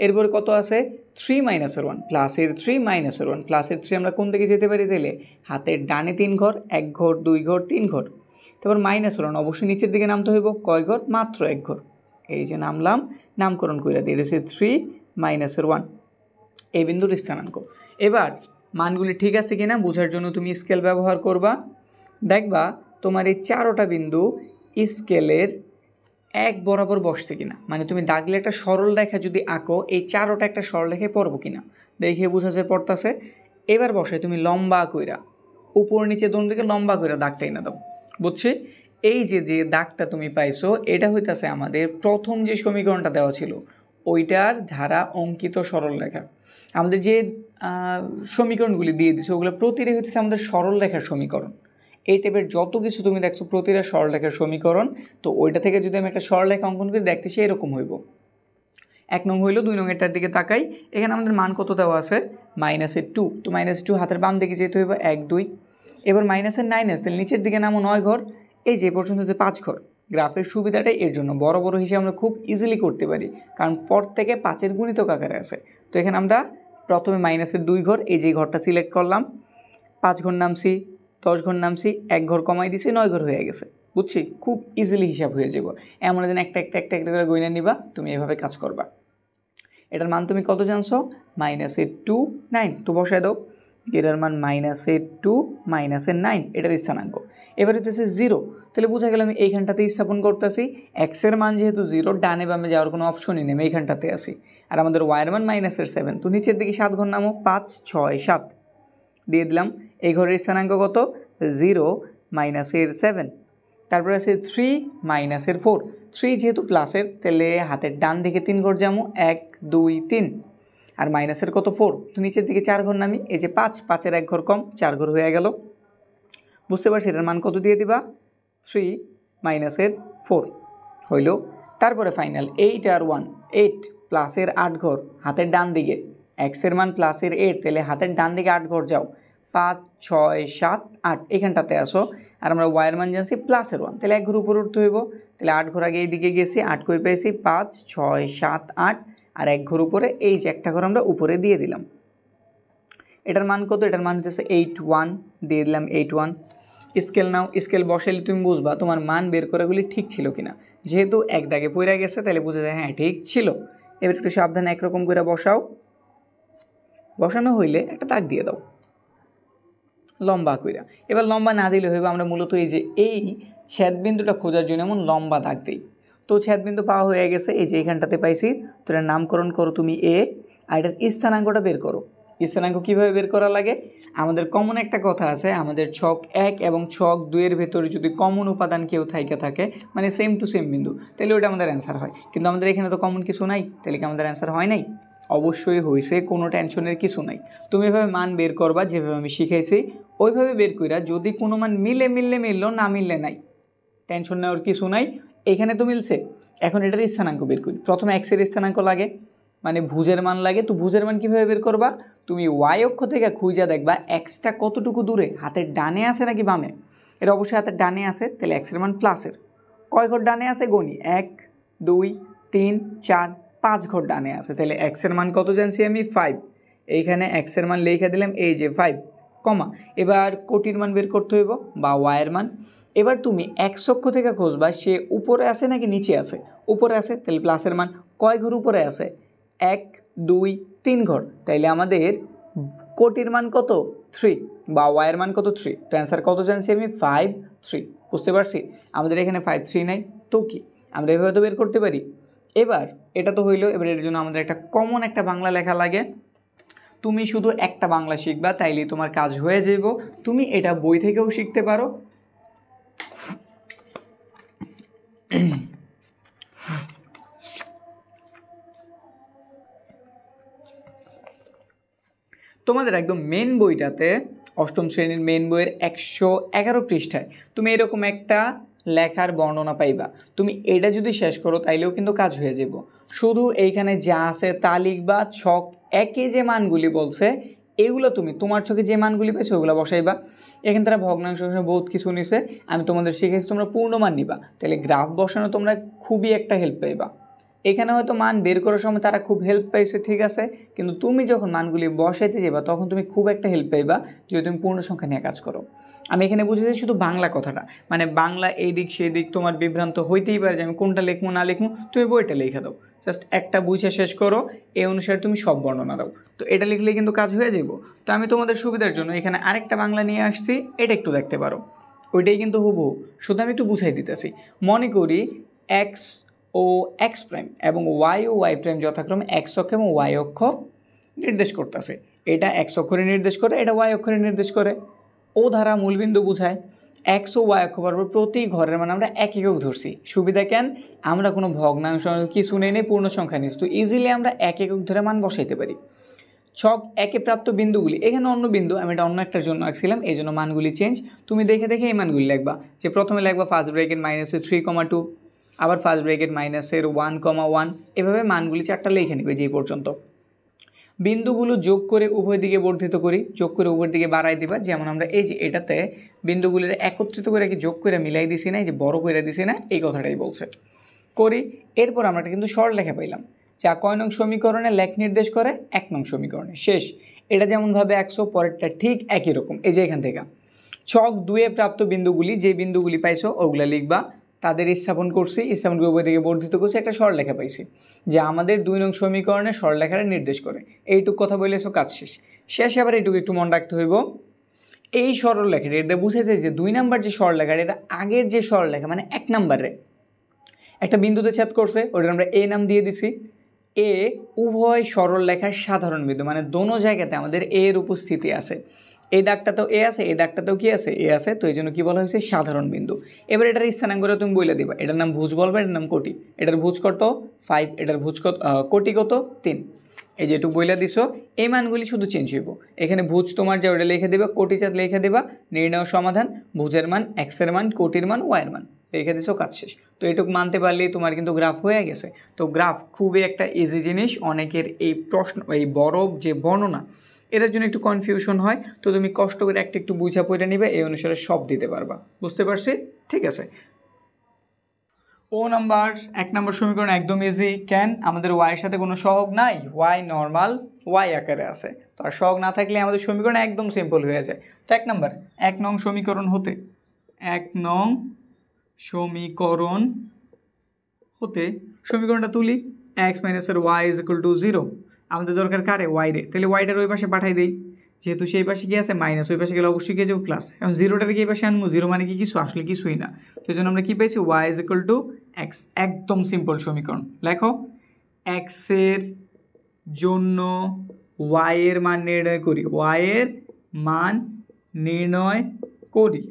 এরপরে কত আছে 3 - 1, প্লাসের 3 -1, প্লাসের 3 আমরা কোন দিকে যেতে পারি, তাহলে হাতের ডানে 3 ঘর, 1 ঘর 2 ঘর 3 ঘর। তারপর -1 অবশ্যই নিচের দিকে নামতে হইব, কয় ঘর, মাত্র 1 ঘর। এই যে নামলাম, নামকরণ করে দিই, এটা হচ্ছে 3 - 1, এই বিন্দুর স্থানাঙ্ক। এবার মানগুলি ঠিক আছে কিনা বোঝার জন্য তুমি স্কেল ব্যবহার করবা, দেখবা তোমার এই 4টা বিন্দু স্কেলের এক বরাবর বসছে কিনা, মানে তুমি দাগলে একটা সরল রেখা যদি আঁকো এই চারোটা একটা সরল রেখায় পড়বো কিনা দেখে বোঝা যায় পড়তাছে। এবার বসে তুমি লম্বা কইরা উপর নিচে দোনো দিকে লম্বা কইরা দাগটা এনে দাও। বুঝছি? এই যে যে দাগটা তুমি পাইছো এটা হইতাছে আমাদের প্রথম যে সমীকরণটা দেওয়া ছিল ওইটার ধারা অঙ্কিত সরল রেখা। আমাদের যে সমীকরণগুলি দিয়ে দিচ্ছে ওগুলো প্রতিটা হইতেছে আমাদের সরল রেখার সমীকরণ। এই টাইপের যত কিছু তুমি দেখছো প্রতিটা সরলরেখার সমীকরণ। তো ওইটা থেকে যদি আমি একটা সরলরেখা অঙ্কন করে দেখতেছি এরকম হইব। 1 নং হইল, 2 নং এটার দিকে তাকাই, এখানে আমাদের মান কত দেওয়া আছে -2। তো -2 হাতের বাম দিকে যেতে হইব 1 2। এবার -9 তাহলে নিচের দিকে নামো 9 ঘর, এই যে পর্যন্ত 5 ঘর। গ্রাফের সুবিধাটাই এর জন্য বড় বড় হিসেবে আমরা খুব ইজিলি করতে পারি, কারণ পর থেকে 5-এর গুণিতক আকারে আছে। তো এখানে আমরা প্রথমে -2 ঘর, এই যে ঘরটা সিলেক্ট করলাম, 5 ঘর নামছি, 10 ঘর নামছি, 1 ঘর কমাই দিছি, 9 ঘর হয়ে গেছে। বুঝছি? খুব ইজিলি হিসাব হয়ে যাব। এমন দিন একটা করে গইনা নিবা, তুমি এভাবে কাজ করবা। এটার মান তুমি কত জানছো? -2 9। তো বসায় দাও, এটার মান -2 -9, এটার স্থানাঙ্ক। এবার হচ্ছে 0, তাহলে বোঝা গেল আমি এইখানটাতে স্থাপন করতেছি। এক্সের মান যেহেতু 0, ডানে বামে যাওয়ার কোনো অপশনই নেই, এইখানটাতে আসি। আর আমাদের ওয়াইয়ের মান -7, তো নিচের দিকে 7 ঘর নামো, 5 6 7 দিয়ে দিলাম। এই ঘরের স্থানাঙ্ক কত? 0 -7। তারপরে আছে 3 -4। 3 যেহেতু প্লাসের তাহলে হাতের ডান দিকে 3 ঘর যাবো, 1 2 3। আর মাইনাসের কত? 4। তো নিচের দিকে 4 ঘর নামি, এই যে 5, 5-এর 1 ঘর কম, 4 ঘর হয়ে গেল। বুঝতে পারছি? এটার মান কত দিয়ে দিবা? 3 -4 হইল। তারপরে ফাইনাল 8 আর 1, 8 প্লাসের 8 ঘর হাতের ডান দিকে, এক্সের মান প্লাসের 8, তাহলে হাতের ডান দিকে 8 ঘর যাও, 5 6 7 8, এখানটাতে আসো। আর আমরা ওয়াইয়ের মান জানছি প্লাসের 1, তাহলে 1 ঘর উপরে উঠতে হইব। তাহলে 8 ঘর আগে এইদিকে গেছি, 8 কই পেয়েছি 5 6 7 8, আর 1 ঘর উপরে, এই যে একটা ঘর আমরা উপরে দিয়ে দিলাম। এটার মান কত? এটার মান হচ্ছে 8 1, দিয়ে দিলাম 8 1। স্কেল নাও, স্কেল বসাইলে তুমি বুঝবা তোমার মান বের করাগুলি ঠিক ছিল কিনা। যেহেতু এক দাগে পড়ে গেছে তাহলে বুঝে যায় হ্যাঁ ঠিক ছিল। এবার একটু সাবধানে একরকম করে বসাও। বসানো হইলে একটা দাগ দিয়ে দাও লম্বা কইরা। এবার লম্বা না দিলে হইবে আমরা মূলত এই যে এই ছেদবিন্দুটা খোঁজার জন্য এমন লম্বা দাগ দিই। তো ছেদবিন্দু পাওয়া হয়ে গেছে, এই যে এখানটাতে পাইছি। তো এটার নামকরণ করো তুমি এ, আর এটার স্থানাঙ্কটা বের করো। স্থানাঙ্ক কীভাবে বের করা লাগে? আমাদের কমন একটা কথা আছে, আমাদের ছক 1 এবং ছক 2-এর ভেতরে যদি কমন উপাদান কেউ থাইকা থাকে, মানে সেম টু সেম বিন্দু, তাহলে ওটা আমাদের অ্যান্সার হয়। কিন্তু আমাদের এখানে তো কমন কিছু নাই, তাহলে কি আমাদের অ্যান্সার হয় নাই? অবশ্যই হয়েছে, কোনো টেনশনের কিছু নাই। তুমি এভাবে মান বের করবা যেভাবে আমি শিখাইছি, ওইভাবে বের কইরা যদি কোনো মান মিললো, না মিললে নাই, টেনশন নেওয়ার কিছু নাই। এখানে তো মিলছে, এখন এটার স্থানাঙ্ক বের করি। প্রথমে এক্সের স্থানাঙ্ক লাগে, মানে ভুজের মান লাগে। তো ভুজের মান কীভাবে বের করবা? তুমি ওয়াই অক্ষ থেকে খুঁজা দেখবা এক্সটা কতটুকু দূরে, হাতের ডানে আছে নাকি বামে। এটা অবশ্যই হাতের ডানে আছে, তাহলে এক্সের মান প্লাসের। কয় ঘর ডানে আছে গণি? 1 2 3 4 5 ঘর ডানে আছে, তাহলে এক্সের মান কত জানছি আমি? 5। এইখানে এক্সের মান লিখে দিলাম, এই যে 5 কমা। এবার কোটির মান বের করতে হইব বা ওয়াইয়ের মান। এবার তুমি এক্স অক্ষ থেকে খুঁজবা সে উপরে আছে নাকি নিচে আছে। উপরে আছে, তাহলে প্লাসের মান। কয় ঘর উপরে আছে? 1 2 3 ঘর, তাইলে আমাদের কোটির মান কত? 3, বা ওয়াইয়ের মান কত? 3। তো অ্যান্সার কত জানছি আমি? 5 3। বুঝতে পারছি? আমাদের এখানে 5 3 নাই, তো কি আমরা এভাবে তো বের করতে পারি। এবার এটা তো হইলো। এবার এর জন্য আমাদের একটা কমন একটা বাংলা লেখা লাগে। তুমি শুধু একটা বাংলা শিখবা, তাইলেই তোমার কাজ হয়ে যাইব। তুমি এটা বই থেকেও শিখতে পারো। তোমাদের একদম মেন বইটাতে, অষ্টম শ্রেণীর মেন বইয়ের 111 পৃষ্ঠায় তুমি এরকম একটা লেখার বর্ণনা পাইবা। তুমি এটা যদি শেষ করো তাইলেও কিন্তু কাজ হয়ে যাব। শুধু এইখানে যা আছে তা লিখবা। ছক একে যে মানগুলি বলছে এগুলো তুমি তোমার চোখে যে মানগুলি পেয়েছো ওগুলো বসাইবা। এখানে তারা ভগ্নাংশ বহুত কিছু নিছে, আমি তোমাদের শিখেছি তোমরা পূর্ণমান নিবা। তাহলে গ্রাফ বসানো তোমরা খুবই একটা হেল্প পাইবা। এখানে হয়তো মান বের করার সময় তারা খুব হেল্প পাইছে, ঠিক আছে, কিন্তু তুমি যখন মানগুলি বসাইতে যাবা তখন তুমি খুব একটা হেল্প পাইবা যদি তুমি পূর্ণ সংখ্যা নিয়ে কাজ করো। আমি এখানে বুঝেছি শুধু বাংলা কথাটা, মানে বাংলা এই দিক সেই দিক তোমার বিভ্রান্ত হইতেই পারে যে আমি কোনটা লিখবো না লিখবো, তুমি বইটা লিখে দাও। জাস্ট একটা বুঝে শেষ করো, এই অনুসারে তুমি সব বর্ণনা দাও। তো এটা লিখলে কিন্তু কাজ হয়ে যাব। তো আমি তোমাদের সুবিধার জন্য এখানে আরেকটা বাংলা নিয়ে আসছি, এটা একটু দেখতে পারো। ওইটাই কিন্তু হুবহু, শুধু আমি একটু বুঝাই দিতেছি। মনে করি এক্স ও এক্স প্রাইম এবং ওয়াই ও ওয়াই প্রাইম যথাক্রমে এক্স অক্ষ এবং ওয়াই অক্ষ নির্দেশ করতেছে। এটা এক্স অক্ষরে নির্দেশ করে, এটা ওয়াই অক্ষরে নির্দেশ করে। ও ধারা মূলবিন্দু বোঝায়। এক্স ও ওয়াই অক্ষ বরাবর প্রতি ঘরের মানে আমরা এক একক ধরছি। সুবিধা কেন, আমরা কোনো ভগ্নাংশ কিছু নেই, পূর্ণ সংখ্যা নিচ্ছি, তো ইজিলি আমরা এক একক ধরে মান বসাইতে পারি। ছক একে প্রাপ্ত বিন্দুগুলি, এখানে অন্য বিন্দু, আমি এটা অন্য একটার জন্য আঁকছিলাম, এই জন্য মানগুলি চেঞ্জ। তুমি দেখে দেখে এই মানগুলি লিখবা, যে প্রথমে লিখবা ফার্স্ট ব্র্যাকেট -3,2, আবার ফার্স্ট ব্র্যাকেট -1,1, এভাবে মানগুলি চারটা লিখে নেবে যেই পর্যন্ত। বিন্দুগুলো যোগ করে উভয় দিকে বর্ধিত করি, যোগ করে উভয় দিকে বাড়াই দিবা। যেমন আমরা এই যে এটাতে বিন্দুগুলির একত্রিত করে কি যোগ করে মিলাই দিছি না, এই যে বড় করে দিছি না, এই কথাটাই বলছে করি। এরপর আমরা কিন্তু সরলরেখা পাইলাম, যা কয় নং সমীকরণে লেখ নির্দেশ করে, 1 নং সমীকরণে। শেষ। এটা যেমনভাবে 100, পরেরটা ঠিক একই রকম। এই যে এখান থেকে ছক 2-এ প্রাপ্ত বিন্দুগুলি, যে বিন্দুগুলি পাইছো ওগুলা লিখবা, তাদের স্থাপন করছি, স্থাপন করে উভয় দিকে বর্ধিত করছি, একটা সরলরেখা পাইছি যে আমাদের 2 নং সমীকরণে সরলরেখাটা নির্দেশ করে। এইটুক কথা বলেছো, কাজ শেষ। শেষে আবার এইটুকু একটু মনে রাখতে হইব, এই সরলরেখাটা এটা বুঝেছে যে 2 নাম্বার যে সরলরেখাটা, এটা আগের যে সরলরেখা মানে 1 নাম্বারে একটা বিন্দুতে ছেদ করছে, ওটা আমরা এ নাম দিয়ে দিছি। এ উভয় সরলরেখার সাধারণ বিন্দু, মানে দোনো জায়গাতে আমাদের এ এর উপস্থিতি আছে। এই দাগটাতেও এ আছে, এই দাগটাতেও কি আছে, এ আছে, তো এই জন্য কী বলা হয়েছে, সাধারণ বিন্দু। এবার এটার স্থানাঙ্কটা তুমি বলে দিবা, এটার নাম ভুজ বলবে, এটার নাম কোটি। এটার ভুজ কত 5, এটার ভুজ কত কোটি কত 3। এই যে একটু বইলা দিছো, এই মানগুলি শুধু চেঞ্জ হইব। এখানে ভুজ তোমার যা ওটা লিখে দেবা, কোটি চাঁদ লিখে দেবা, নির্ণয় সমাধান, ভুজের মান এক্সের মান, কোটির মান ওয়াইয়ের মান লিখে দিছো, কাজ শেষ। তো এটুকু মানতে পারলেই তোমার কিন্তু গ্রাফ হয়ে গেছে। তো গ্রাফ খুবই একটা ইজি জিনিস। অনেকের এই প্রশ্ন, এই বড় যে বর্ণনা, এটার জন্য একটু কনফিউশন হয়, তো তুমি কষ্ট করে একটু বুঝা পড়ে নিবে, এই অনুসারে সব দিতে পারবা। বুঝতে পারছি? ঠিক আছে। ও নাম্বার 1 নম্বর সমীকরণ একদম ইজি। কেন, আমাদের ওয়াইয়ের সাথে কোনো সহগ নাই, ওয়াই নর্মাল ওয়াই আকারে আছে, তো আর সহগ না থাকলে আমাদের সমীকরণ একদম সিম্পল হয়ে যায়। তো 1 নং সমীকরণ হতে 1 নং সমীকরণ হতে সমীকরণটা তুলি, x - y = 0। আমাদের দরকার কারে, ওয়াই রে, তাহলে ওয়াইটার ওই পাশে পাঠাই দেই, যেহেতু সেই পাশে কি আছে মাইনাস, ওই পাশে গেলে অবশ্যই কি যাবো প্লাস। এখন জিরোটাকে এই পাশে আনবো, জিরো মানে কি কিছু, আসলে কিছুই না। তো এই জন্য আমরা কী পাইছি, y = x। একদম সিম্পল সমীকরণ। লেখো, x এর জন্য y এর মান নির্ণয় করি, y এর মান নির্ণয় করি।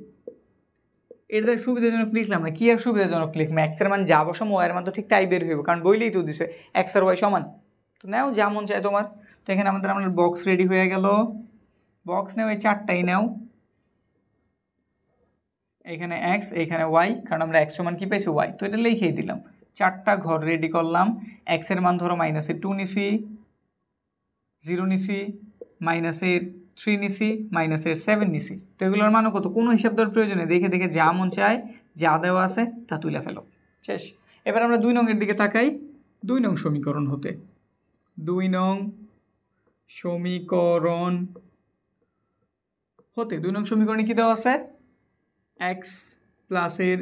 এটা সুবিধাজনক লিখলাম না, কি আর সুবিধাজনক লিখলাম, এক্সের মান যা বসামো ওয়াইয়ের মান তো ঠিক তাই বের হইব, কারণ বইলেই তো দিছে এক্স আর ওয়াই সমান। তো নাও যা মন চায় তোমার। তো এখানে আমাদের বক্স রেডি হয়ে গেল। বক্স নেও, এই চারটাই নাও, এখানে এক্স, এখানে ওয়াই, কারণ আমরা এক্স সমান কি পাইছি ওয়াই, তো এটা লিখেই দিলাম। চারটা ঘর রেডি করলাম। এক্সের মান ধরো -2 নিছি, 0 নিছি, -3 নিছি, -7 নিছি। তো এগুলোর মানও কত, কোনো হিসাব দেওয়ার প্রয়োজন নেই, দেখে দেখে যা মন চায় যা দেওয়া আছে তা তুলে ফেলো, শেষ। এবার আমরা 2 নংয়ের দিকে তাকাই। 2 নং সমীকরণ হতে 2 নং সমীকরণ হতে 2 নং সমীকরণে কী দেওয়া আছে, x +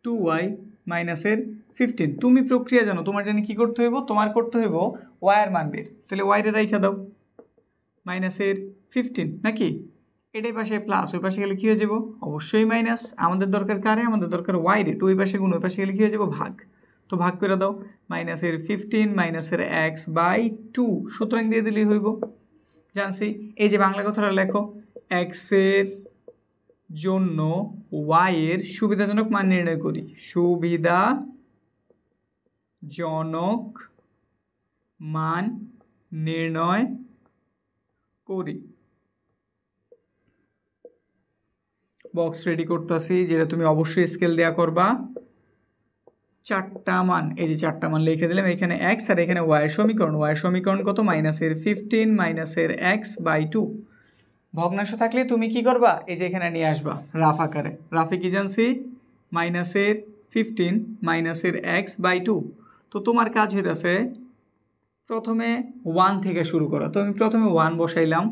2y - 15। তুমি প্রক্রিয়া জানো, তোমার জানি কী করতে হইব, তোমার করতে হইব ওয়াইয়ের মান বের। তাহলে ওয়াইরে রাইখা দাও, -15 নাকি, এটাই পাশে প্লাস, ওই পাশে গেলে কী হয়ে যাব, অবশ্যই মাইনাস। আমাদের দরকার কারে, আমাদের দরকার ওয়াইরে, টু ওই পাশে গুণ, ওই পাশে গেলে কী হয়ে যাব, ভাগ। তো ভাগ করে দাও, -15 -x/2, সুতরাং দিয়ে দিলেই হইব, জানছি। এই যে বাংলা কথাটা লেখো, এক্সের জন্য ওয়াইয়ের সুবিধাজনক মান নির্ণয় করি, সুবিধাজনক মান নির্ণয় করি। বক্স রেডি করতেছি, যেটা তুমি অবশ্যই স্কেল দেওয়া করবা। চারটা মান, এই যে চারটা মান লিখে দিলাম, এখানে x আর এখানে ওয়াইয়ের সমীকরণ। ওয়াইয়ের সমীকরণ কত, -15 -x/2। ভগ্নাংশ থাকলে তুমি কি করবা, এই যে এখানে নিয়ে আসবা রাফ আকারে। রাফে কি জানছি, -15 -x/2। তো তোমার কাজ হইতেছে প্রথমে 1 থেকে শুরু করা। তো আমি প্রথমে 1 বসাইলাম,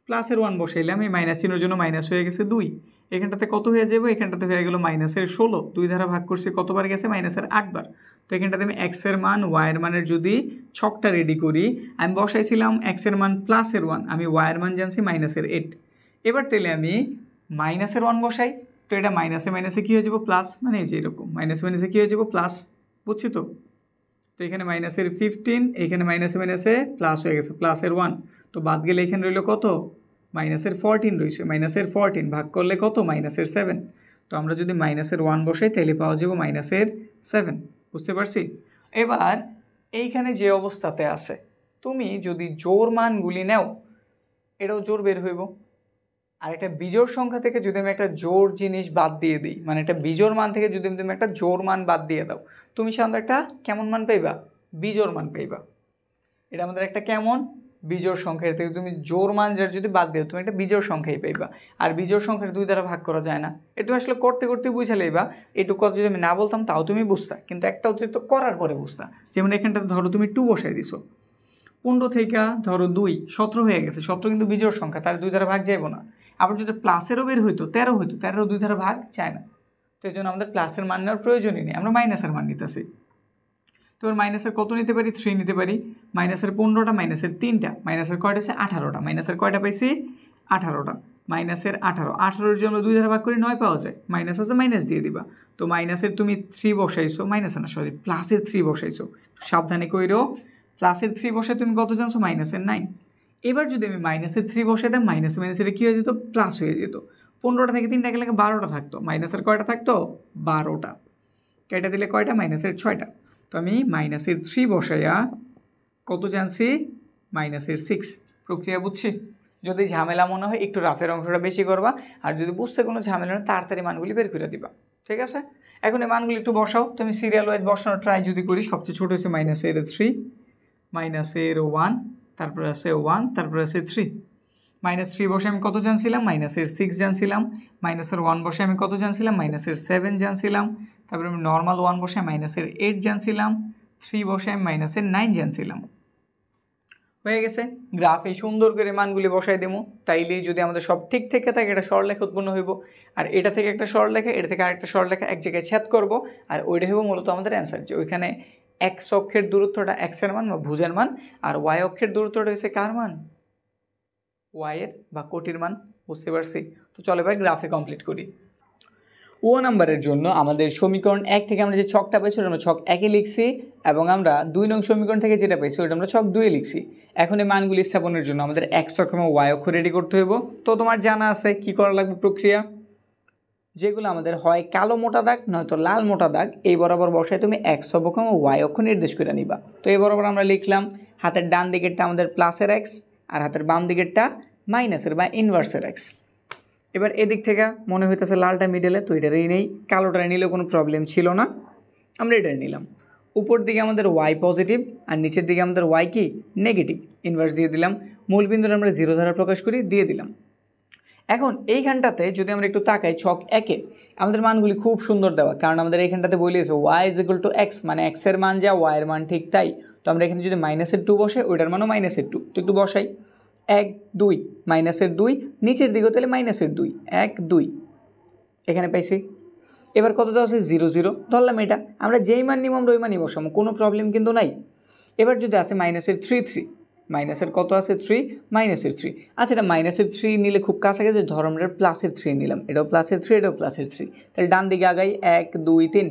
প্লাসের 1 বসাইলাম, এই মাইনাস চিহ্নের জন্য মাইনাস হয়ে গেছে 2। এখানটাতে কত হয়ে যাবে, এখানটাতে হয়ে গেল -16। 2 দ্বারা ভাগ করছি, কতবার গেছে, -8 বার। তো এখানটাতে আমি এক্সের মান ওয়াইয়ের মানের যদি ছকটা রেডি করি, আমি বসাইছিলাম এক্সের মান +1, আমি ওয়াইয়ের মান জানছি -8। এবার তাহলে আমি -1 বসাই, তো এটা মাইনাসে মাইনাসে কী হয়ে যাবো প্লাস, মানে এই যে এরকম মাইনাসে মাইনাসে কী হয়ে যাবো প্লাস, বুঝছি তো। তো এখানে মাইনাসের 15, এখানে মাইনাসে মাইনাসে প্লাস হয়ে গেছে, প্লাসের 1, তো বাদ গেলে এখানে রইল কত, মাইনাসের 14 রয়েছে, মাইনাসের 14 ভাগ করলে কত, মাইনাসের 7। তো আমরা যদি মাইনাসের 1 বসাই তাহলে পাওয়া যাবো মাইনাসের 7, বুঝতে পারছি। এবার এইখানে যে অবস্থাতে আছে তুমি যদি জোড় মানগুলি নেও এটাও জোড় বের হইব, আর একটা বিজোড় সংখ্যা থেকে যদি আমি একটা জোড় জিনিস বাদ দিয়ে দিই, মানে একটা বিজোড় মান থেকে যদি তুমি একটা জোড় মান বাদ দিয়ে দাও, তুমি সাধারণত একটা কেমন মান পাইবা, বিজোড় মান পাইবা। এটা আমাদের একটা কেমন বিজোড় সংখ্যা, এর থেকে তুমি জোড় মান যার যদি বাদ দিও তুমি একটা বিজোড় সংখ্যাই পাইবা। আর বিজোড় সংখ্যার 2 দ্বারা ভাগ করা যায় না, এটা তুমি আসলে করতে করতে বুঝে লইবা। এটুকু কথা যদি আমি না বলতাম তাও তুমি বুঝতা, কিন্তু একটা অতিরিক্ত করার পরে বুঝতা। যেমন এখানটাতে ধরো তুমি 2 বসাই দিছো, 15 থেকে ধরো 2 17 হয়ে গেছে, 17 কিন্তু বিজোড় সংখ্যা, তার 2 দ্বারা ভাগ যাইব না। আবার যদি প্লাসেরও বের হইতো 13 হইতো, 13 2 দ্বারা ভাগ চায় না, তো এই জন্য আমাদের প্লাসের মান নেওয়ার প্রয়োজনই নেই, আমরা মাইনাসের মান নিতেছি। তো এবার মাইনাসের কত নিতে পারি, 3 নিতে পারি। মাইনাসের 15টা, মাইনাসের 3টা, মাইনাসের কয়টা আছে 18টা, মাইনাসের কয়টা পাইছি 18টা, মাইনাসের 18 জন্য 2 দ্বারা ভাগ করে 9 পাওয়া যায়, মাইনাস আছে মাইনাস দিয়ে দিবা। তো মাইনাসের তুমি 3 বসাইছো, মাইনাসে না সরি প্লাসের 3 বসাইছো, সাবধানে কইরো, প্লাসের 3 বসায় তুমি কত জানছো, মাইনাসের 9। এবার যদি আমি মাইনাসের 3 বসাই দিই, মাইনাসে মাইনাসের কী হয়ে যেত, প্লাস হয়ে যেত। 15টা থেকে 3টা গেলে 12টা থাকতো, মাইনাসের কয়টা থাকতো 12টা, কেটে দিলে কয়টা, মাইনাসের 6টা। তো আমি মাইনাসের 3 বসাইয়া কত জানছি, মাইনাসের 6। প্রক্রিয়া বুঝছি। যদি ঝামেলা মনে হয় একটু রাফের অংশটা বেশি করবা, আর যদি বুঝতে কোনো ঝামেলা নয় তাড়াতাড়ি মানগুলি বের করে দিবা, ঠিক আছে। এখন এই মানগুলি একটু বসাও, তো আমি সিরিয়াল ওয়াইজ বসানোর ট্রাই যদি করি, সবচেয়ে ছোটো হচ্ছে মাইনাসের 3, মাইনাসের 1, তারপরে আছে 1, তারপরে আছে 3। -3 বসে আমি কত জানছিলাম, মাইনাসের 6 জানছিলাম। মাইনাসের 1 বসে আমি কত জানছিলাম, মাইনাসের 7 জানছিলাম। তারপরে আমি নর্মাল 1 বসে মাইনাসের 8 জানছিলাম। 3 বসে আমি মাইনাসের 9 জানছিলাম। হয়ে গেছে। গ্রাফে সুন্দর করে মানগুলি বসাই দেবো, তাইলেই যদি আমাদের সব ঠিক থেকে থাকে এটা সরলরেখা উৎপন্ন হইব। আর এটা থেকে একটা সরলরেখা, এটা থেকে আরেকটা সরলরেখা এক জায়গায় ছেদ করব, আর ওইটা হইব মূলত আমাদের অ্যান্সার, যে ওইখানে এক্স অক্ষের দূরত্বটা এক্সের মান বা ভুজের মান, আর ওয়াই অক্ষের দূরত্বটা হচ্ছে কার মান, ওয়াইয়ের বা কোটির মান। বুঝতে পারছি। তো চলো এবার গ্রাফে কমপ্লিট করি। ও নাম্বারের জন্য আমাদের সমীকরণ 1 থেকে আমরা যে ছকটা পাইছি ওটা আমরা ছক 1-এ লিখছি, এবং আমরা 2 নং সমীকরণ থেকে যেটা পাইছি ওটা আমরা ছক 2-এ লিখছি। এখন এই মানগুলি স্থাপনের জন্য আমাদের এক্স অক্ষ এবং ওয়াই অক্ষ রেডি করতে হইব। তো তোমার জানা আছে কি করা লাগবে প্রক্রিয়া, যেগুলো আমাদের হয় কালো মোটা দাগ নয়তো লাল মোটা দাগ, এই বরাবর বসায় তুমি এক্স অক্ষ এবং ওয়াই অক্ষ নির্দেশ করে নিবা। তো এই বরাবর আমরা লিখলাম, হাতের ডান দিকেরটা আমাদের প্লাসের এক্স, আর হাতের বাম দিকেরটা মাইনাসের বা ইনভার্সের এক্স। এবার এদিক থেকে মনে হইতেছে লালটা মিডলে, তো এটারই নেই, কালোটা নিলেও কোনো প্রবলেম ছিল না, আমরা এটাই নিলাম। উপর দিকে আমাদের ওয়াই পজিটিভ আর নিচের দিকে আমাদের ওয়াই কি নেগেটিভ, ইনভার্স দিয়ে দিলাম। মূলবিন্দুটা আমরা 0 দ্বারা প্রকাশ করি, দিয়ে দিলাম। এখন এইখানটাতে যদি আমরা একটু তাকাই ছক 1-এ, আমাদের মানগুলি খুব সুন্দর দেওয়া, কারণ আমাদের এইখানটাতে বলেছে Y is equal to X, মানে এক্সের মান যা ওয়াইয়ের মান ঠিক তাই। তো আমরা এখানে যদি মাইনাসের 2 বসাই, ওইটার মানও মাইনাসের 2, তো একটু বসাই 1 2, মাইনাসের 2, নিচের দিকেও তাহলে মাইনাসের 2, 1 2 এখানে পাইছি। এবার কত দেওয়া আছে 0 0, ধরলাম এটা, আমরা যেই মান নিব আমরা ওই মানই বসাবো, কোনো প্রবলেম কিন্তু নাই। এবার যদি আসে মাইনাসের 3 3, মাইনাসের কত আছে 3, মাইনাসের 3, আচ্ছা এটা মাইনাসের 3 নিলে খুব কাছাকাছি, ধরো আমরা প্লাসের 3 নিলাম, এটাও প্লাসের 3 এটাও প্লাসের 3, তাহলে ডান দিকে আগাই 1 2 3,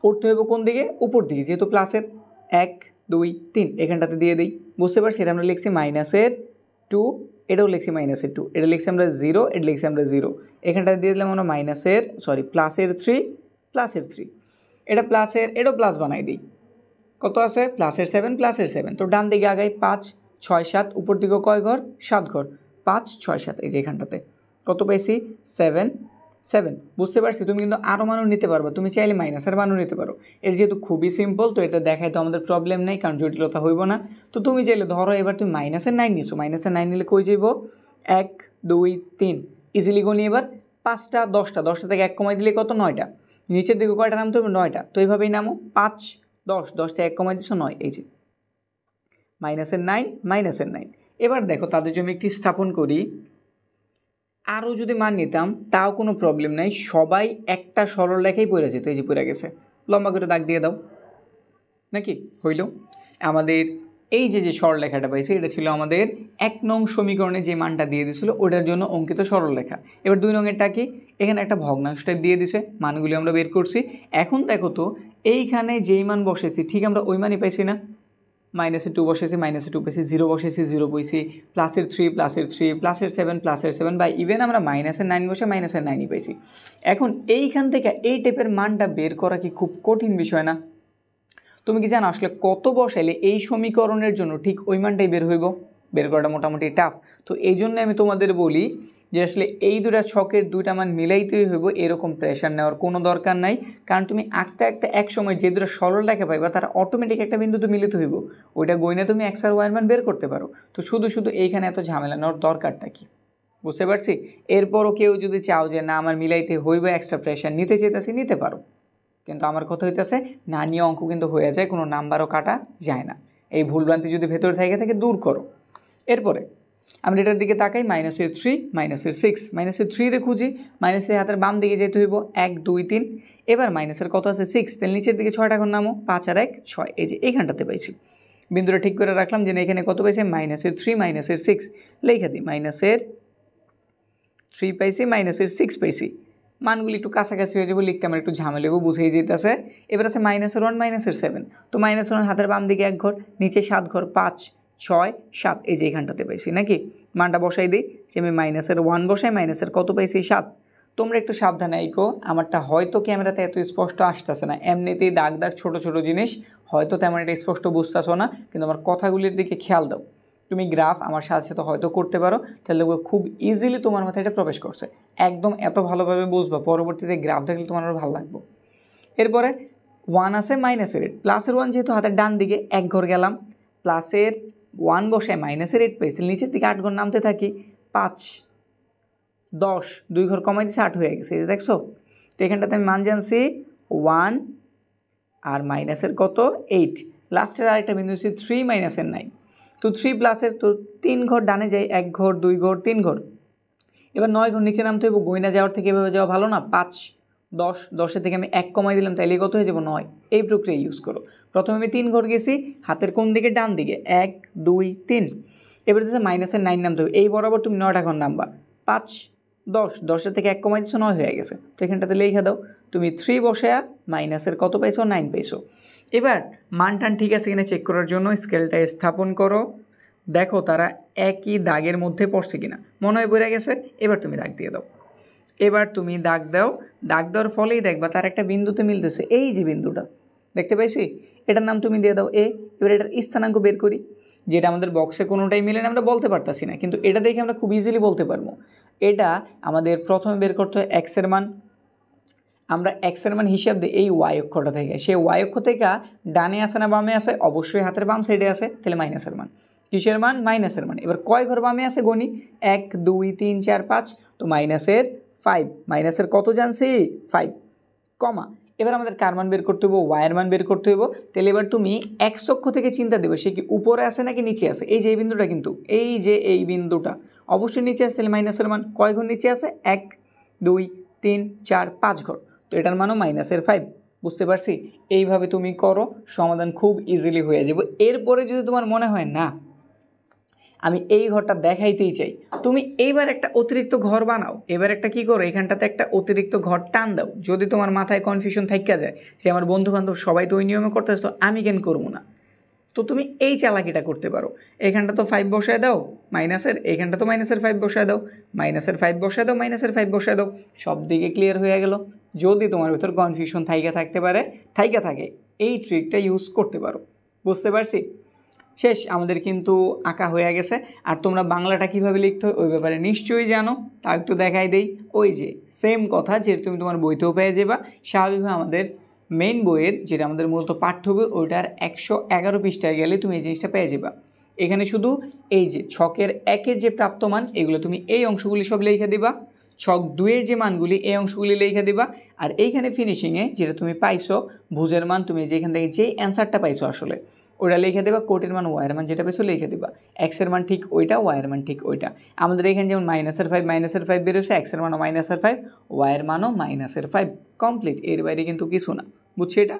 উঠতে হইব কোন দিকে, উপর দিকে, যেহেতু প্লাসের 1 2 3 এখানটাতে দিয়ে দিই। বুঝতে পারছি, এটা আমরা লিখছি মাইনাসের 2, এটাও লিখছি মাইনাসের 2, এটা লিখছি আমরা 0, এটা লিখছি আমরা 0, এখানটাতে দিয়ে দিলাম আমরা মাইনাসের প্লাসের 3 প্লাসের 3, এটা প্লাসের, এটাও প্লাস বানাই দিই, কত আছে প্লাসের 7 প্লাসের 7, তো ডান দিকে আগাই 5 6 7, উপর দিকেও কয় ঘর 7 ঘর, 5 6 7, এই যে এখানটাতে কত পাইছি 7 7। বুঝতে পারছি। তুমি কিন্তু আরও মানও নিতে পারবা, তুমি চাইলে মাইনাসের মানও নিতে পারো, এর যেহেতু খুবই সিম্পল তো এটা দেখায় তো আমাদের প্রবলেম নেই, কারণ জটিলতা হইব না। তো তুমি চাইলে ধরো এবার তুমি মাইনাসের 9 নিছো, মাইনাসের 9 নিলে কই যাইব 1 2 3, ইজিলি গনি। এবার 5টা 10টা, 10টা থেকে 1 কমাই দিলে কত 9টা, নিচের দিকে কয়টা নামতে হবে 9টা, তো এইভাবেই নামো 5 10, 10 থেকে 1 কমাই দিছো 9, এই যে মাইনাসের 9 মাইনাসের 9। এবার দেখো তাদের জন্য একটি স্থাপন করি, আরও যদি মান নিতাম তাও কোনো প্রবলেম নাই, সবাই একটা সরল রেখাই পড়ে যেত, এই যে পড়ে গেছে, লম্বা করে দাগ দিয়ে দাও, নাকি হইল। আমাদের এই যে সরলরেখাটা পাইছি এটা ছিল আমাদের 1 নং সমীকরণে যে মানটা দিয়ে দিয়েছিল ওটার জন্য অঙ্কিত সরলরেখা। এবার 2 নংয়েরটা কি, এখানে একটা ভগ্নাংশ টাইপ দিয়ে দিছে, মানগুলি আমরা বের করছি। এখন দেখো তো এইখানে যেই মান বসেছি ঠিক আমরা ওই মানই পাইছি না? -2 বসেছি, -2 পেয়েছি, 0 বসেছি, 0 পেয়েছি, +3 +3 +7 বা ইভেন আমরা -9 বসে -9ই পেয়েছি। এখন এইখান থেকে এই টাইপের মানটা বের করা কি খুব কঠিন বিষয় না? তুমি কি জানো আসলে কত বসাইলে এই সমীকরণের জন্য ঠিক ওই মানটাই বের হইব? বের করাটা মোটামুটি টাফ। তো এই জন্য আমি তোমাদের বলি যে আসলে এই দুটা ছকের দুইটা মান মিলাইতেই হইব, এরকম প্রেশার নেওয়ার কোনো দরকার নাই। কারণ তুমি আঁকতে আঁকতে এক সময় যে দুটো সরল রেখা পাইবা তারা অটোমেটিক একটা বিন্দুতে মিলিত হইব, ওইটা গইনে তুমি এক্স আর ওয়াই মান বের করতে পারো। তো শুধু শুধু এইখানে এত ঝামেলা নেওয়ার দরকারটা কি? বুঝতে পারছি। এরপরও কেউ যদি চাও যে না আমার মিলাইতে হইবে, এক্সট্রা প্রেশার নিতে চেয়েছি, নিতে পারো। কিন্তু আমার কথা হইতেছে না নিয়ে অঙ্ক কিন্তু হয়ে যায়, কোনো নাম্বারও কাটা যায় না। এই ভুলভ্রান্তি যদি ভেতরে থাকে দূর করো। এরপরে আমরা এটার দিকে তাকাই, -3 -6, -3 রে খুঁজি, মাইনাসের হাতের বাম দিকে যেতে হইব 1 2 3। এবার মাইনাসের কত আছে 6, তাহলে নিচের দিকে 6টা এখন নামো, 5 আর 1 6, এই যে এইখানটাতে পাইছি। বিন্দুটা ঠিক করে রাখলাম যে এখানে কত পাইছে -3 -6, লেখা দিই -3 পাইছি -6 পাইছি। মানগুলি একটু কাছাকাছি হয়ে যাবো, লিখতে আমার একটু ঝামেলা হবো, বুঝেই যেতেছে। এবার আছে -1 -7, তো -1 হাতের বাম দিকে 1 ঘর, নিচে 7 ঘর, 5 6 7, এই যে এখানটাতে পাইছি নাকি। মানটা বসাই দিই যে আমি -1 বসাই, মাইনাসের কত পাইছি 7। তোমরা একটু সাবধানে আইকো, আমারটা হয়তো ক্যামেরাতে এত স্পষ্ট আসতেছে না, এমনিতেই দাগ দাগ ছোট ছোট জিনিস, হয়তো তেমন একটা স্পষ্ট বুঝতেছো না, কিন্তু আমার কথাগুলির দিকে খেয়াল দাও। তুমি গ্রাফ আমার সাথে সাথে হয়তো করতে পারো, তাহলে খুব ইজিলি তোমার মাথায় এটা প্রবেশ করছে, একদম এত ভালোভাবে বুঝবা, পরবর্তীতে গ্রাফ দেখলে তোমার আরও ভালো লাগবে। এরপরে 1 আছে -8, +1 যেহেতু হাতের ডান দিকে 1 ঘর গেলাম, +1 বসে -8 পেয়েছি, নিচের দিকে 8 ঘর নামতে থাকি, 5 10, 2 ঘর কমাই দিচ্ছে 8 হয়ে গেছে, এই যে দেখছো। তো এখানটাতে আমি মান জানছি 1 আর মাইনাসের কত 8, লাস্টের আরেকটা বিন্দু হচ্ছে 3 -9। তো 3 প্লাসের তো 3 ঘর ডানে যাই, 1 ঘর 2 ঘর 3 ঘর, এবার 9 ঘর নিচে নামতে হইব, গইনা যাওয়ার থেকে এভাবে যাওয়া ভালো না। 5 10, 10-এর থেকে আমি 1 কমাই দিলাম, তাইলে কত হয়ে যাবো 9। এই প্রক্রিয়া ইউজ করো। প্রথমে আমি 3 ঘর গেছি, হাতের কোন দিকে ডান দিকে 1 2 3, এবার দিচ্ছে -9 নামতে হবে, এই বরাবর তুমি 9টা ঘর নামবা, 5 10, 10-এর থেকে 1 কমাই দিচ্ছ 9 হয়ে গেছে। তো এখানটাতে লেখা দাও তুমি 3 বসে মাইনাসের কত পাইছো 9 পাইছো। এবার মান টান ঠিক আছে কিনা চেক করার জন্য স্কেলটা স্থাপন করো, দেখো তারা একই দাগের মধ্যে পড়ছে কিনা, মনে হয় বেড়ে গেছে। এবার তুমি দাগ দিয়ে দাও, এবার তুমি দাগ দাও, দাগ দেওয়ার ফলেই দেখবা তার একটা বিন্দুতে মিলতেছে, এই যে বিন্দুটা দেখতে পাইছি, এটার নাম তুমি দিয়ে দাও এ। এবার এটার স্থানাঙ্ক বের করি, যেটা আমাদের বক্সে কোনোটাই মিলে না, আমরা বলতে পারতাছি না, কিন্তু এটা দেখে আমরা খুব ইজিলি বলতে পারবো। এটা আমাদের প্রথমে বের করতে হয় এক্সের মান, আমরা এক্সের মান হিসাব দিই এই ওয়াই অক্ষটা থেকে, সেই ওয়াই অক্ষ থেকে ডানে আসে না বামে আসে, অবশ্যই হাতের বাম সাইডে আসে, তাহলে মাইনাসের মান, কিসের মান মাইনাসের মান। এবার কয় ঘর বামে আসে গণি, 1 2 3 4 5, তো -5, মাইনাসের কত জানছি 5 কমা। এবার আমাদের কার মান বের করতে হইব, ওয়াইয়ের মান বের করতে হইব। তাহলে এবার তুমি এক্স অক্ষ থেকে চিন্তা দেবে সে কি উপরে আসে নাকি নিচে আসে, এই যে এই বিন্দুটা, কিন্তু এই যে এই বিন্দুটা অবশ্যই নিচে আসে, তাহলে মাইনাসের মান কয় ঘর নিচে আসে 1 2 3 4 5 ঘর, তো এটার মানও -5। বুঝতে পারছি, এইভাবে তুমি করো, সমাধান খুব ইজিলি হয়ে যাবে। এরপরে যদি তোমার মনে হয় না আমি এই ঘরটা দেখাইতেই চাই, তুমি এইবার একটা অতিরিক্ত ঘর বানাও, এবার একটা কি করো, এখানটাতে একটা অতিরিক্ত ঘর টান দাও। যদি তোমার মাথায় কনফিউশন থাইকা যায় যে আমার বন্ধুবান্ধব সবাই তো ওই নিয়মে করতেছে, তো আমি কেন করবো না, তো তুমি এই চালাকিটা করতে পারো। এখানটা তো 5 বসায় দাও মাইনাসের, এইখানটা তো -5 বসায় দাও, -5 বসায় দাও, -5 বসায় দাও, সব দিকে ক্লিয়ার হয়ে গেল। যদি তোমার ভিতর কনফিউশন থাকতে পারে, থাকে, এই ট্রিকটা ইউজ করতে পারো। বুঝতে পারছি, শেষ আমাদের কিন্তু আঁকা হয়ে গেছে। আর তোমরা বাংলাটা কীভাবে লিখতে হয় ওই ব্যাপারে নিশ্চয়ই জানো, তা একটু দেখাই দেই। ওই যে সেম কথা, যেটা তুমি তোমার বইতেও পেয়ে যাবা, স্বাভাবিকভাবে আমাদের মেইন বইয়ের যেটা আমাদের মূলত পাঠ্য বই, ওইটার 111 পৃষ্ঠায় গেলে তুমি এই জিনিসটা পেয়ে যাবা। এখানে শুধু এই যে ছকের 1-এর যে প্রাপ্তমান, এগুলো তুমি এই অংশগুলি সব লিখে দিবা, ছক 2-এর যে মানগুলি এই অংশগুলি লিখে দিবা, আর এইখানে ফিনিশিংয়ে যেটা তুমি পাইছো ভুজের মান, তুমি যেখান থেকে যে অ্যান্সারটা পাইছো আসলে ওটা লিখে দেবা, কোটের মান ওয়াইয়ের মান যেটা পেয়েছো লিখে দেবা, এক্সের মান ঠিক ওইটা, ওয়াইয়ের মান ঠিক ওইটা। আমাদের এখানে যেমন -5 বেরোছে, এক্সের মানও -5, ওয়াইয়ের মানও -5, কমপ্লিট, এর বাইরে কিন্তু কিছু না। বুঝছি এটা?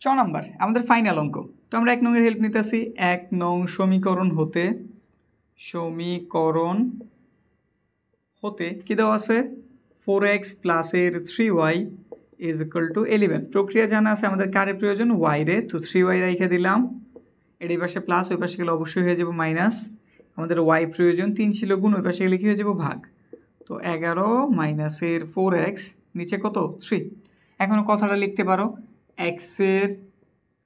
6 নাম্বার আমাদের ফাইনাল অঙ্ক। তো আমরা 1 নংয়ের হেল্প নিতেছি। 1 নং সমীকরণ হতে কি দেওয়া আছে, 4x প্লাসের 3y ইজ ইকুয়াল টু 11। প্রক্রিয়া জানা আছে আমাদের কারে প্রয়োজন y রে, তো 3y রেখে দিলাম, এর এই পাশে প্লাস, ওই পাশে গেলে অবশ্যই হয়ে যাব মাইনাস। আমাদের y প্রয়োজন 3 ছিল, গুণ, ওই পাশে গেলে কী হয়ে যাব ভাগ। তো 11 মাইনাসের 4x নিচে কত 3। এখন কথাটা লিখতে পারো এক্সের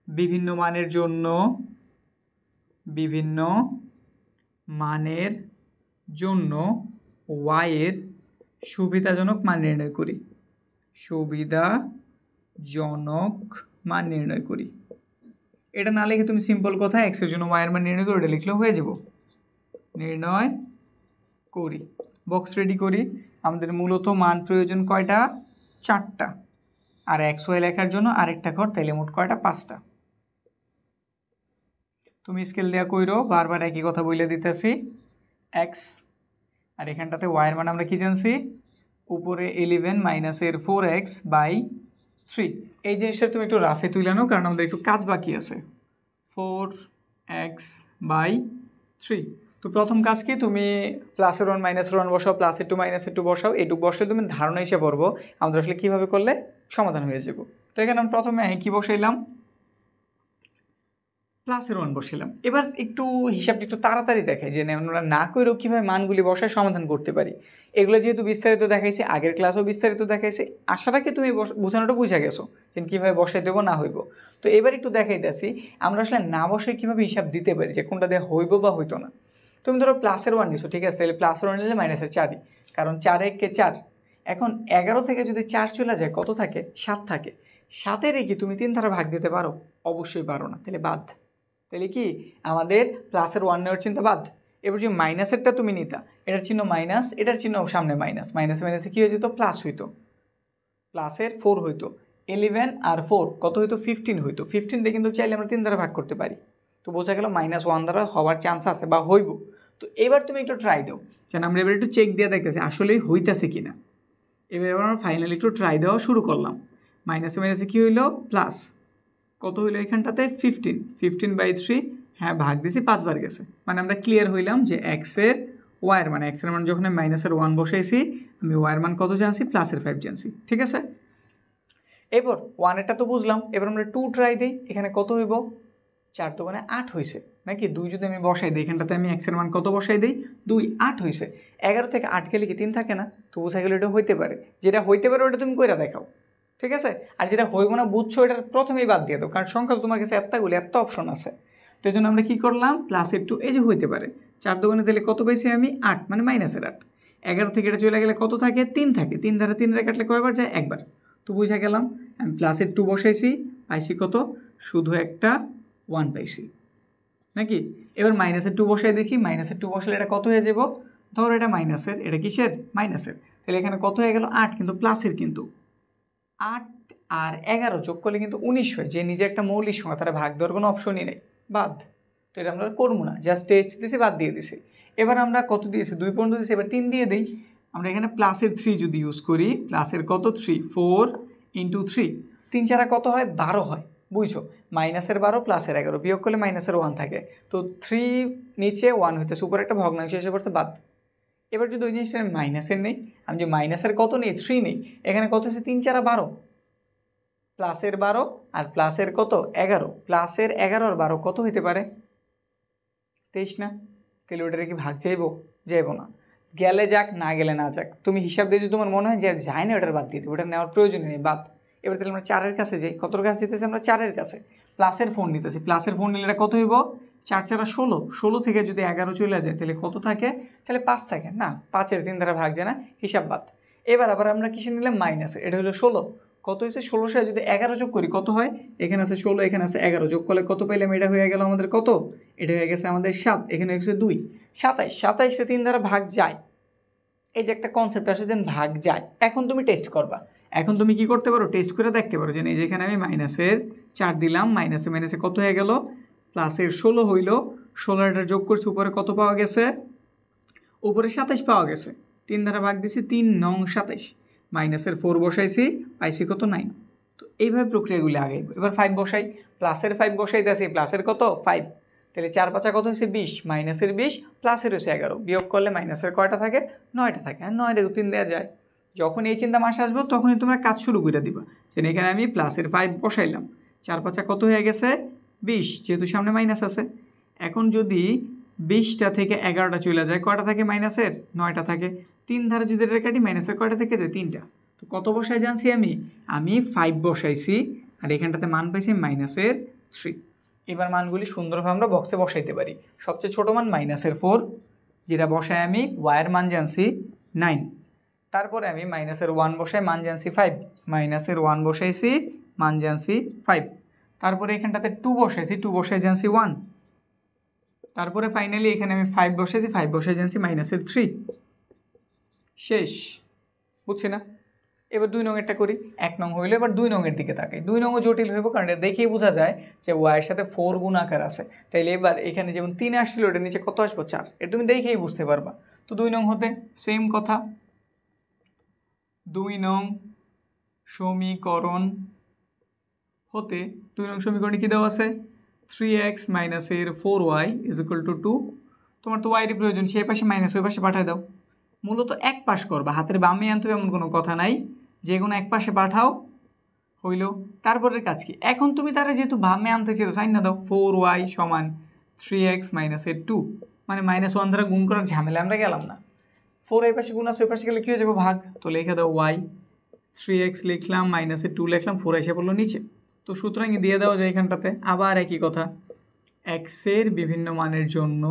বিভিন্ন মানের জন্য y এর সুবিধাজনক মান নির্ণয় করি। এটা না লিখে তুমি সিম্পল কথা এক্সের জন্য y এর মান নির্ণয় করে এটা লিখলেও হয়ে যাব। নির্ণয় করি, বক্স রেডি করি। আমাদের মূলত মান প্রয়োজন কয়টা? 4টা। আর এক্স ওয়াই লেখার জন্য আরেকটা ঘর, তাইলে মোট কয়টা? 5টা। তুমি স্কেল দেওয়া কইরো, বারবার একই কথা বলে দিতেছি। এক্স আর এখানটাতে ওয়াইয়ের মান আমরা কি জানছি? উপরে 11 মাইনাসের 4x বাই 3। এই জিনিসটা তুমি একটু রাফে তুলে নাও, কারণ আমাদের একটু কাজ বাকি আছে। 4x by 3। তো প্রথম কাজ কি, তুমি প্লাসের 1 মাইনাসের 1 বসাও, প্লাসের 2 মাইনাসের 2 বসাও। এইটুকু বসলে তুমি ধারণা হিসেবে পড়বো আমাদের আসলে কীভাবে করলে সমাধান হয়ে যাব। তো এখানে আমি প্রথমে কী বসাইলাম? প্লাসের 1 বসাইলাম। এবার একটু হিসাবটা একটু তাড়াতাড়ি দেখাই যে আমরা না করেও কীভাবে মানগুলি বসায় সমাধান করতে পারি। এগুলো যেহেতু বিস্তারিত দেখাইছি, আগের ক্লাসেও বিস্তারিত দেখাইছি, আশাটাকে তুমি বোঝানোটা বুঝা গেছো যে কীভাবে বসাই দেবো না হইব। তো এবার একটু দেখাইতেছি আমরা আসলে না বসে কীভাবে হিসাব দিতে পারি যে কোনটা দিয়ে হইব বা হইতো না। তুমি ধরো প্লাসের 1 নিছো, ঠিক আছে, তাহলে প্লাসের 1 নিলে মাইনাসের 4ই, কারণ 4 একে 4। এখন 11 থেকে যদি 4 চলে যায় কত থাকে? 7 থাকে। 7-এর কি তুমি 3 দ্বারা ভাগ দিতে পারো? অবশ্যই পারো না, তাহলে বাদ। তাহলে কি আমাদের প্লাসের 1 নেওয়ার চিন্তা বাদ। এবার যদি মাইনাসেরটা তুমি নিতা, এটার চিহ্ন মাইনাস, এটার চিহ্ন সামনে মাইনাস, মাইনাসে মাইনাসে কী হয়ে যেত? প্লাস হইতো, প্লাসের 4 হইতো। 11 আর 4 কত হইতো? 15 হইতো। 15টা কিন্তু চাইলে আমরা 3 দ্বারা ভাগ করতে পারি। তো বোঝা গেল -1 দ্বারা হওয়ার চান্স আছে বা হইব। তো এবার তুমি একটু ট্রাই দাও, যেন আমরা এবার একটু চেক দিয়ে দেখতেছি আসলেই হইতাছে কিনা। এবার আমরা ফাইনালি একটু ট্রাই দেওয়া শুরু করলাম। মাইনাসে মাইনাসে কী হইলো? প্লাস। কত হইলো এখানটাতে? 15 বাই 3। হ্যাঁ, ভাগ দিছি 5 বার গেছে, মানে আমরা ক্লিয়ার হইলাম যে এক্সের ওয়াইয়ের মান, এক্সের মান যখন আমি মাইনাসের 1 বসাইছি, আমি ওয়াইয়ের মান কত জানছি? প্লাসের 5 জানছি, ঠিক আছে। এবার 1-এরটা তো বুঝলাম, এবার আমরা 2 ট্রাই দিই। এখানে কত হইব? 4 দোকানে 8 হয়েছে নাকি? 2 যদি আমি বসাই দিই, এখানটাতে আমি এক্সের মান কত বসাই দিই? 2, 8 হয়েছে। 11 থেকে 8 গেলে কি 3 থাকে না? তো বোঝা গেলে এটা হইতে পারে। যেটা হইতে পারে ওটা তুমি কইরা দেখাও, ঠিক আছে। আর যেটা হইব না বুঝছো, এটার প্রথমেই বাদ দিয়ে দাও, কারণ সংখ্যা তোমার কাছে এতগুলি, এত অপশন আছে। তো এই জন্য আমরা কী করলাম? প্লাসের 2, এই যে হইতে পারে। 4 দোকানে দিলে কত পাইছি আমি? 8, মানে মাইনাসের 8। 11 থেকে এটা চলে গেলে কত থাকে? 3 থাকে। 3 দ্বারা 3 রে কাটলে কয়বার যায়? একবার। তো বুঝা গেলাম আমি প্লাসের 2 বসাইছি, পাইছি কত? শুধু একটা 1 পাইছি নাকি। এবার মাইনাসের 2 বসাই দেখি, মাইনাসের 2 বসালে এটা কত হয়ে যাব? ধরো এটা মাইনাসের, এটা কিসের? মাইনাসের। তাহলে এখানে কত হয়ে গেল? 8, কিন্তু প্লাসের, কিন্তু 8 আর 11 যোগ করলে কিন্তু 19 হয়, যে নিজে একটা মৌলিক সংখ্যা, তারা ভাগ দেওয়ার কোনো অপশনই নেই, বাদ। তো এটা আমরা করবো না, জাস্ট টেস্ট দিয়েছি, বাদ দিয়ে দিছি। এবার আমরা কত দিয়েছি? 2 পর্যন্ত দিয়েছি, এবার 3 দিয়ে দিই। আমরা এখানে প্লাসের 3 যদি ইউজ করি, প্লাসের কত? 3, 4 × 3, 3 4 কত হয়? 12 হয়, বুঝছো। মাইনাসের 12 প্লাসের 11, বিয়োগ করলে মাইনাসের 1 থাকে। তো 3 নিচে 1 হইতেছে, উপরে একটা ভগ্নাংশ এসে পড়ছে, বাদ। এবার যদি ওই জিনিসটা আমি মাইনাসের নেই, আমি যে মাইনাসের কত নেই? 3 নেই, এখানে কত হচ্ছে? 3 4 12, প্লাসের 12 আর প্লাসের কত? 11, প্লাসের 11 আর 12 কত হইতে পারে? 23 না? তাহলে ওটারে কি ভাগ যাইব না। গেলে যাক, না গেলে না যাক। তুমি হিসাব দিয়ে যদি তোমার মনে হয় যে যায় না, ওটার বাদ দিয়ে দেবে, ওটা নেওয়ার প্রয়োজন নেই, বাদ। এবার তাহলে আমরা 4-এর কাছে যাই। কতর কাছে যেতেছি আমরা? 4-এর কাছে। প্লাসের ফোন নিতেছি, প্লাসের ফোন নিলে এটা কত হইব? 4 4 16, 16 থেকে যদি 11 চলে যায় তাহলে কত থাকে? তাহলে 5 থাকে না, 5-এর 3 দ্বারা ভাগ যায় না, হিসাব বাদ। এবার আবার আমরা কিসে নিলাম? মাইনাসে। এটা হলো 16, কত হয়েছে? 16 সাথে যদি 11 যোগ করি কত হয়? এখানে আছে 16, এখানে আছে 11, যোগ করলে কত পাইলাম? এটা হয়ে গেল আমাদের কত? এটা হয়ে গেছে আমাদের 7, এখানে হয়েছে 2, 27। 27-এ 3 দ্বারা ভাগ যায়, এই যে একটা কনসেপ্ট আসে যেন ভাগ যায়। এখন তুমি টেস্ট করবা। এখন তুমি কি করতে পারো? টেস্ট করে দেখতে পারো যে এই যেখানে আমি মাইনাসের 4 দিলাম, মাইনাসে মাইনাসে কত হয়ে গেল? প্লাসের 16 হইল, 16টা যোগ করছি, উপরে কত পাওয়া গেছে? উপরে 27 পাওয়া গেছে। 3 দ্বারা ভাগ দিছি, 3 9 27, মাইনাসের 4 বসাইছি, পাইছি কত? 9। তো এইভাবে প্রক্রিয়াগুলি আগাইব। এবার 5 বসাই, প্লাসের 5 বসাই দিয়েছি, প্লাসের কত? 5, তাহলে 4 5 কত হয়েছে? 20, মাইনাসের 20, প্লাসের হয়েছে 11, বিয়োগ করলে মাইনাসের কয়টা থাকে? 9টা থাকে। হ্যাঁ, 9 রে 3 দেওয়া যায়, যখন এই চিন্তা মাসে আসবো তখনই তোমরা কাজ শুরু করে দিবা। যে এখানে আমি প্লাসের 5 বসাইলাম, 4 5 কত হয়ে গেছে 20, যেহেতু সামনে মাইনাস আছে। এখন যদি 20টা থেকে 11টা চলে যায়, কয়টা থাকে মাইনাসের? 9টা থাকে। 3 ধারে যদি এটা কাটি, মাইনাসের কয়টা থেকে যায়? 3টা। তো কত বসাই জানছি আমি 5 বসাইছি, আর এখানটাতে মান পাইছি মাইনাসের 3। এবার মানগুলি সুন্দরভাবে আমরা বক্সে বসাইতে পারি। সবচেয়ে ছোটো মান মাইনাসের 4, যেটা বসায় আমি ওয়াইয়ের মান জানছি 9। তারপরে আমি মাইনাসের 1 বসাই, মান জানছি 5, মাইনাসের 1 বসাইছি, মান জানছি 5। তারপরে এখানটাতে 2 বসাইছি, 2 বসাই জানছি 1। তারপরে ফাইনালি এখানে আমি 5 বসাইছি, 5 বসাই জানছি মাইনাসের 3। শেষ। বুঝছি না? এবার 2 নংয়েরটা করি। 1 নং হইলো, এবার 2 নংয়ের দিকে তাকাই। 2 নংও জটিল হইব, কারণ এটা দেখেই বোঝা যায় যে ওয়াইয়ের সাথে 4 গুণ আকার আছে। তাইলে এবার এখানে যেমন 3 আসছিল, ওটার নিচে কত আসবো? 4। এটা তুমি দেখেই বুঝতে পারবা। তো 2 নং হতে সেম কথা, 2 নং সমীকরণ হতে 2 নং সমীকরণে কী দেওয়া আছে? 3x মাইনাসের 4y ইজ ইকুয়াল টু 2। তোমার তো ওয়াইয়ের প্রয়োজন, সেই পাশে মাইনাস ওই পাশে পাঠিয়ে দাও। মূলত এক পাশ করবা, হাতের বামে আনতে হবে এমন কোনো কথা নাই, যে কোনো এক পাশে পাঠাও হইল। তারপরের কাজ কি? এখন তুমি তারা যেহেতু বামে আনতে চেয়েছো, সাইন না দাও। 4y সমান 3x মাইনাসের 2, মানে -1 দ্বারা গুণ করার ঝামেলা আমরা গেলাম না। 4 এই পাশে গুণ আছে, ওই পাশে গেলে কী হয়ে যাবে? ভাগ। তো লিখে দাও y, 3x লিখলাম, মাইনাসের 2 লিখলাম, 4 এসে পড়লো নিচে। তো সুতরাং দিয়ে দেওয়া যায় এখানটাতে। আবার একই কথা, এক্সের বিভিন্ন মানের জন্য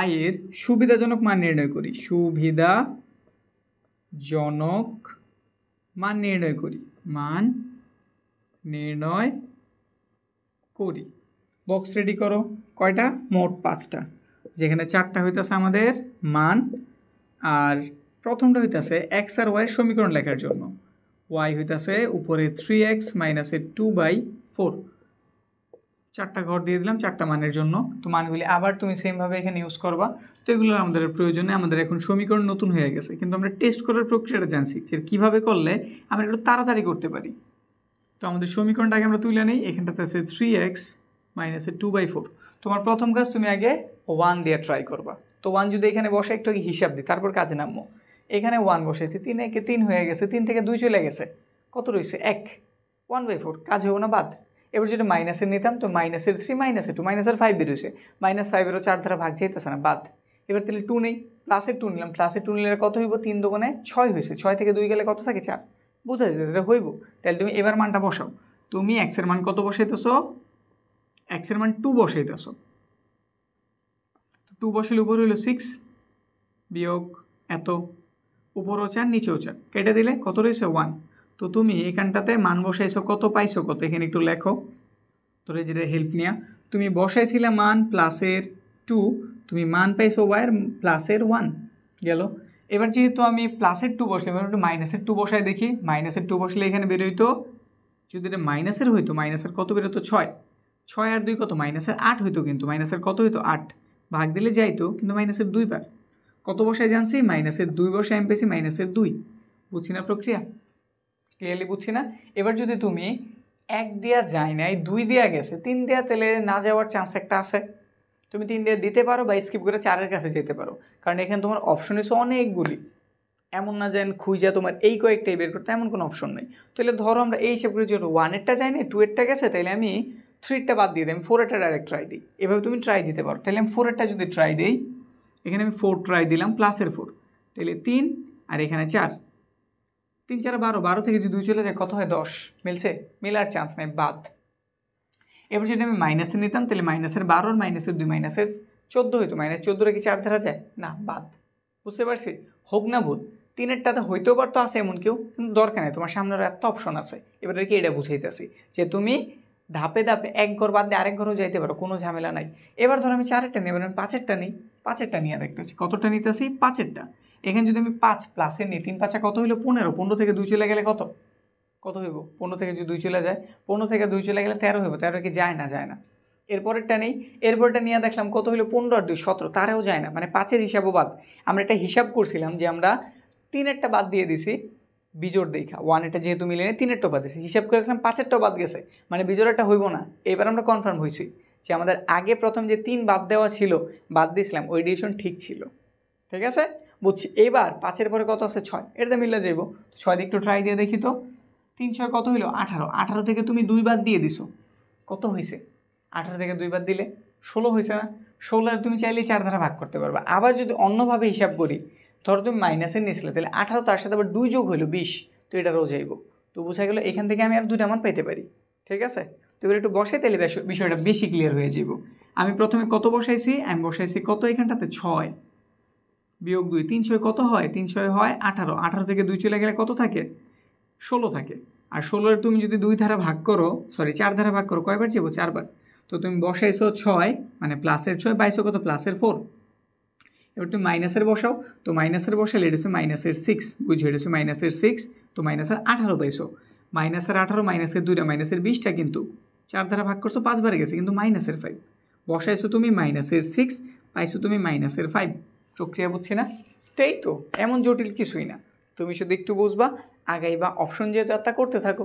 y এর সুবিধাজনক মান নির্ণয় করি। সুবিধাজনক মান নির্ণয় করি। বক্স রেডি করো। কয়টা? মোট 5টা, যেখানে 4টা হইতেছে আমাদের মান, আর প্রথমটা হইতেছে এক্স আর ওয়াইয়ের সমীকরণ লেখার জন্য। ওয়াই হইতেছে উপরে 3x মাইনাসের 2/4। 4টা ঘর দিয়ে দিলাম 4টা মানের জন্য। তো মানগুলি আবার তুমি সেমভাবে এখানে ইউজ করবা। তো এগুলো আমাদের প্রয়োজনে, আমাদের এখন সমীকরণ নতুন হয়ে গেছে, কিন্তু আমরা টেস্ট করার প্রক্রিয়াটা জানছি যে কীভাবে করলে আমরা একটু তাড়াতাড়ি করতে পারি। তো আমাদের সমীকরণটাকে আমরা তুলে নিই। এখানটাতে আছে 3x মাইনাসের 2/4। তোমার প্রথম কাজ, তুমি আগে 1 দিয়ে ট্রাই করবা। তো 1 যদি এখানে বসে, একটু আগে হিসাব দিই, তারপর কাজে নামবো। এখানে 1 বসেছি, 3 একে 3 হয়ে গেছে, 3 থেকে 2 চলে গেছে, কত রয়েছে? 1, 1/4। কাজ হবো না, বাদ। এবার যদি মাইনাসের নিতাম, তো মাইনাসের 3, মাইনাসের 2, মাইনাসের 5 বেরোছে, -5-এরও 4 দ্বারা ভাগ যেতেছে না, বাদ। এবার তাহলে 2 নেই, প্লাসের 2 নিলাম, প্লাসের 2 নিলে কত হইব? 3 দোকানে 6 হয়েছে, 6 থেকে 2 গেলে কত থাকে? 4। বোঝা যাচ্ছে যেটা হইব। তাহলে তুমি এবার মানটা বসাও। তুমি এক্সের মান কত বসাইতেছো? এক্সের মান 2 বসাইতেছো। 2 বসালে উপর হইল 6 বিয়োগ এত, উপরও 4 নিচেও 4, কেটে দিলে কত রয়েছে? 1। তো তুমি এখানটাতে মান বসাইছো কত, পাইছো কত? এখানে একটু লেখো, তোর যেটা হেল্প নিয়া। তুমি বসাইছিলে মান প্লাসের 2, তুমি মান পাইছো ওয়াইয়ের প্লাসের 1 গেল। এবার যেহেতু আমি প্লাসের 2 বসলে, এবার একটু মাইনাসের 2 বসাই দেখি। মাইনাসের 2 বসলে এখানে বেরোইতো, যদি এটা মাইনাসের হইতো, মাইনাসের কত বেরোতো? 6। 6 আর 2 কত? মাইনাসের 8 হইতো, কিন্তু মাইনাসের কত হইতো? 8। ভাগ দিলে যাইতো, কিন্তু মাইনাসের 2 বার। কত বসায় জানছি? মাইনাসের 2 বসায় আমি পেয়েছি মাইনাসের 2। বুঝছি না প্রক্রিয়া? ক্লিয়ারলি বুঝছি না? এবার যদি তুমি 1 দেওয়া যায় নাই, 2 দেওয়া গেছে, 3 দেওয়া তাহলে না যাওয়ার চান্স একটা আছে। তুমি 3 দেওয়া দিতে পারো, বা স্কিপ করে 4-এর কাছে যেতে পারো, কারণ এখানে তোমার অপশন হচ্ছে অনেকগুলি। এমন না যেন খুঁজা তোমার এই কয়েকটাই বের করতে, এমন কোনো অপশন নেই। তাহলে ধরো আমরা এই হিসাব করে, যেহেতু 1-এরটা যায় না, 2-এরটা গেছে, তাহলে আমি 3-টা বাদ দিয়ে দিই, আমি 4-এরটা ডাইরেক্ট ট্রাই দিই। এভাবে তুমি ট্রাই দিতে পারো। তাহলে আমি 4-এরটা যদি ট্রাই দিই, এখানে আমি 4 ট্রাই দিলাম, প্লাসের 4, তাহলে 3, আর এখানে 4, 3 4 12, 12 থেকে যদি 2 চলে যায় কত হয়? 10। মিলছে? মিলার চান্স নেই, বাদ। এবার যদি আমি মাইনাসে নিতাম, তাহলে মাইনাসের 12 আর মাইনাসের 2, মাইনাসের 14 হইতো। -14 কি 4 ধরা যায়? না, বাদ। বুঝতে পারছি? হোক না ভূত। 3-এরটাতে হইতেও পারতো, আছে এমন কেউ, কিন্তু দরকার নেই, তোমার সামনে এত অপশন আছে। এবার কি এটা বুঝাইতেছি যে তুমি ধাপে ধাপে এক ঘর বাদ দিয়ে আরেক ঘরেও যাইতে পারো, কোনো ঝামেলা নাই। এবার ধরো আমি 4-এরটা নিই, এবার আমি 5-এরটা নিই। 5-এরটা নিয়ে দেখতেছি, কতটা নিতেছি? 5-এরটা। এখানে যদি আমি 5 প্লাসের নিই, 3 5 কত হইলো? 15। 15 থেকে 2 চলে গেলে কত হইব? 15 থেকে যদি 2 চলে যায়, 15 থেকে 2 চলে গেলে 13 হইব। 13 কি যায় না? যায় না। এরপরেরটা নেই, এরপরটা নিয়ে দেখলাম কত হইলো? 15 আর 2 17, তারাও যায় না, মানে 5-এর হিসাবও বাদ। আমরা একটা হিসাব করছিলাম যে আমরা 3-এরটা বাদ দিয়ে দিছি বিজোড় দেখা, 1-এটা যেহেতু মিলে নেই, 3-এরটা বাদ দিয়েছি, হিসাব করেছিলাম 5-এরটাও বাদ গেছে, মানে বিজোড় একটা হইব না। এবার আমরা কনফার্ম হয়েছি যে আমাদের আগে প্রথম যে 3 বাদ দেওয়া ছিল, বাদ দিয়েছিলাম, ওই ডিভিশন ঠিক ছিল। ঠিক আছে, বুঝছি। এবার 5-এর পরে কত আছে? 6, এটাতে মিলে যাইব। 6 দিয়ে একটু ট্রাই দিয়ে দেখি তো। 3 6 কত হইলো? 18। 18 থেকে তুমি 2 বাদ দিয়ে দিছো, কত হয়েছে? 18 থেকে 2 বাদ দিলে 16 হয়েছে না? 16 তুমি চাইলেই 4 দ্বারা ভাগ করতে পারবা। আবার যদি অন্যভাবে হিসাব করি, ধরো তুমি মাইনাসের নিয়েছিলে, তাহলে 18 তার সাথে আবার 2 যোগ হইলো 20, তো এটা রোজ যাইব। তো বোঝা গেলো এখান থেকে আমি আর 2টা মান পাইতে পারি। ঠিক আছে, তো এবার একটু বসাই, তাহলে বিষয়টা বেশি ক্লিয়ার হয়ে যাব। আমি প্রথমে কত বসাইছি? আমি বসাইছি কত এখানটাতে? 6 বিয়োগ 2, 3 6 কত হয়? 3 6 হয় 18। 18 থেকে 2 চলে গেলে কত থাকে? 16 থাকে। আর 16 তুমি যদি 2 ধারা ভাগ করো, 4 ধারা ভাগ করো, কয়বার যাবো? 4 বার। তো তুমি বসাইছো 6, মানে প্লাসের 6, পাইছো কত? প্লাসের 4। এবার তুমি মাইনাসের বসাও, তো মাইনাসের বসালে এটা হচ্ছে মাইনাসের 6, বুঝছো? এটা হচ্ছে মাইনাসের 6, তো মাইনাসের 18 পাইছো। মাইনাসের 18, মাইনাসের 2টা, মাইনাসের 20টা, কিন্তু 4 ধারা ভাগ করছো 5 বারে গেছে, কিন্তু মাইনাসের 5 বসাইছো তুমি, মাইনাসের 6 পাইছো তুমি, মাইনাসের 5। প্রক্রিয়া বুঝছি না? তো এই তো, এমন জটিল কিছুই না, তুমি শুধু একটু বুঝবা, আগাইবা, অপশন যেহেতু একটা করতে থাকো।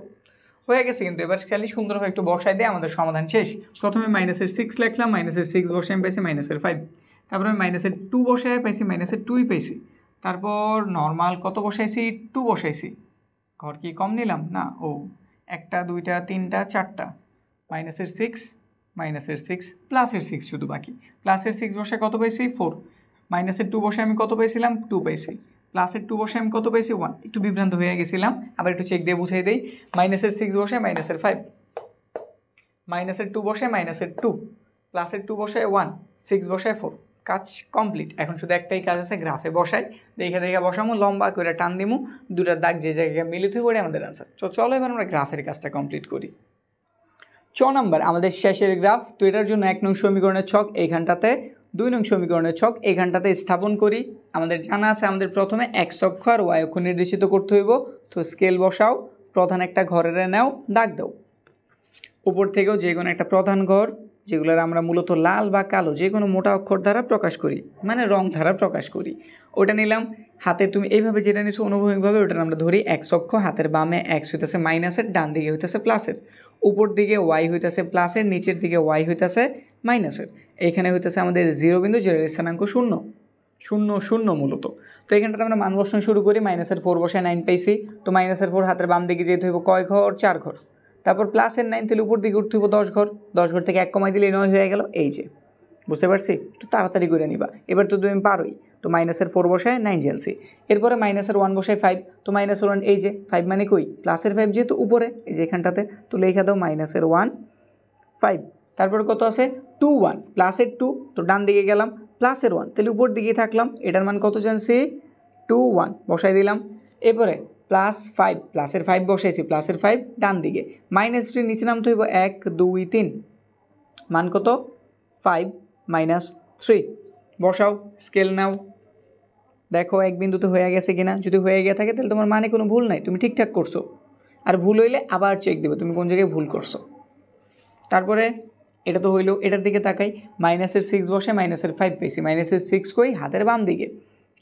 হয়ে গেছে কিন্তু। এবার খালি সুন্দরভাবে একটু বসাই দিয়ে আমাদের সমাধান শেষ। প্রথমে মাইনাসের 6 লিখলাম, মাইনাসের 6 বসে আমি পাইছি মাইনাসের 5। তারপর আমি মাইনাসের 2 বসায় পাইছি মাইনাসের 2ই পাইছি। তারপর নর্মাল কত বসাইছি? 2 বসাইছি। ঘর কি কম নিলাম না? ও, 1টা 2টা 3টা 4টা, মাইনাসের 6, মাইনাসের 6, প্লাসের 6 শুধু বাকি। প্লাসের 6 বসায় কত পাইছি? 4। মাইনাসের 2 বসে আমি কত পাইছিলাম? 2 পাইছি। প্লাসের 2 বসে আমি কত পাইছি? 1। একটু বিভ্রান্ত হয়ে গেছিলাম, আবার একটু চেক দিয়ে বুঝাই দেই। মাইনাসের 6 বসে মাইনাসের 5, মাইনাসের 2 বসে মাইনাসের 2, প্লাসের 2 বসায় 1, 6 বসায় 4। কাজ কমপ্লিট। এখন শুধু একটাই কাজ আছে, গ্রাফে বসাই, দেখে দেখে বসামো, লম্বা করে টান দিমু, দুটার দাগ যে জায়গায় মিলিত হয়ে পড়ে আমাদের আনসার। চলো এবার আমরা গ্রাফের কাজটা কমপ্লিট করি। 6 নম্বর আমাদের শেষের গ্রাফ। তো এটার জন্য 1 নং সমীকরণের ছক এইখানটাতে, 2 নং সমীকরণের ছক এইখানটাতে স্থাপন করি। আমাদের জানা আছে আমাদের প্রথমে x অক্ষ আর y অক্ষ নির্দেশিত করতে হইব। তো স্কেল বসাও, প্রধান একটা ঘরের নাও, দাগ দাও। উপর থেকেও যে কোনো একটা প্রধান ঘর, যেগুলোর আমরা মূলত লাল বা কালো যে কোনো মোটা অক্ষর দ্বারা প্রকাশ করি, মানে রং দ্বারা প্রকাশ করি, ওটা নিলাম। হাতে তুমি এইভাবে যেটা নিছো অনুভূমিকভাবে ওটা আমরা ধরি x অক্ষ, হাতের বামে x হইতেছে মাইনাসের, ডান দিকে হইতেছে প্লাসের, উপর দিকে y হইতেছে প্লাসের, নিচের দিকে y হইতেছে মাইনাসের। এইখানে হইতেছে আমাদের 0 বিন্দু, যেটার স্থানাঙ্ক 0 0 0 মূলত। তো এখানটাতে আমরা মান বসানো শুরু করি। মাইনাসের 4 বসায় 9 পাইছি। তো মাইনাসের 4 হাতের বাম দিকে যেতে হইব কয় ঘর? 4 ঘর। তারপর প্লাসের 9, তাহলে উপর দিকে উঠতে হইব 10 ঘর। 10 ঘর থেকে 1 কমাই দিলে 9 হয়ে গেল। এই যে, বুঝতে পারছি? একটু তাড়াতাড়ি করে নিবা, এবার তো তুমি পারোই। তো মাইনাসের 4 বসায় 9 জানছি। এরপরে মাইনাসের 1 বসায় 5। তো মাইনাসের 1, এই যে 5 মানে কই? প্লাসের 5 যেহেতু উপরে, এই যে এখানটাতে, তো লেখা দাও মাইনাসের 1 5। তারপরে কত আছে? 2 1, প্লাসের 2, তো ডান দিকে গেলাম, প্লাসের 1, তাহলে উপর দিকে থাকলাম। এটার মান কত জানছি? 2 1 বসাই দিলাম। এরপরে প্লাস 5, প্লাসের 5 বসাইছি, প্লাসের 5 ডান দিকে, মাইনাস 3 নিচে নামতে হইব 1 2 3, মান কত? 5 মাইনাস 3। বসাও, স্কেল নাও, দেখো এক বিন্দুতে হয়ে গেছে কিনা। যদি হয়ে গিয়ে থাকে তাহলে তোমার মানে কোনো ভুল নাই, তুমি ঠিকঠাক করছো। আর ভুল হইলে আবার চেক দেবে তুমি কোন জায়গায় ভুল করছো। তারপরে এটা তো হইলো, এটার দিকে তাকাই। মাইনাসের 6 বসে মাইনাসের 5 পেয়েছি। মাইনাসের 6 কই? হাতের বাম দিকে,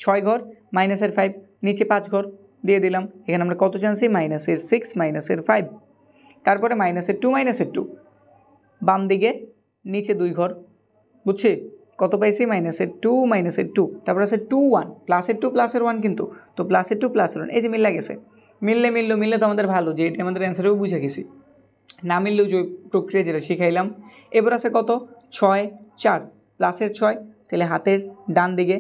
6 ঘর, মাইনাসের 5 নিচে 5 ঘর দিয়ে দিলাম। এখানে আমরা কত জানছি? মাইনাসের 6 মাইনাসের 5। তারপরে মাইনাসের 2 মাইনাসের 2, বাম দিকে নিচে 2 ঘর, বুঝছি? কত পাইছি? মাইনাসের 2 মাইনাসের 2। তারপর আছে 2 1, প্লাসের 2 প্লাসের 1, কিন্তু তো প্লাসের 2 প্লাসের 1, এই যে মিলে গেছে। মিললে তো আমাদের ভালো, যে এটা আমাদের অ্যান্সারেও বুঝে গেছি। না মিললেও যে প্রক্রিয়া যেটা শিখাইলাম। এবার আছে কত? 6 4, প্লাসের 6, তাহলে হাতের ডান দিকে,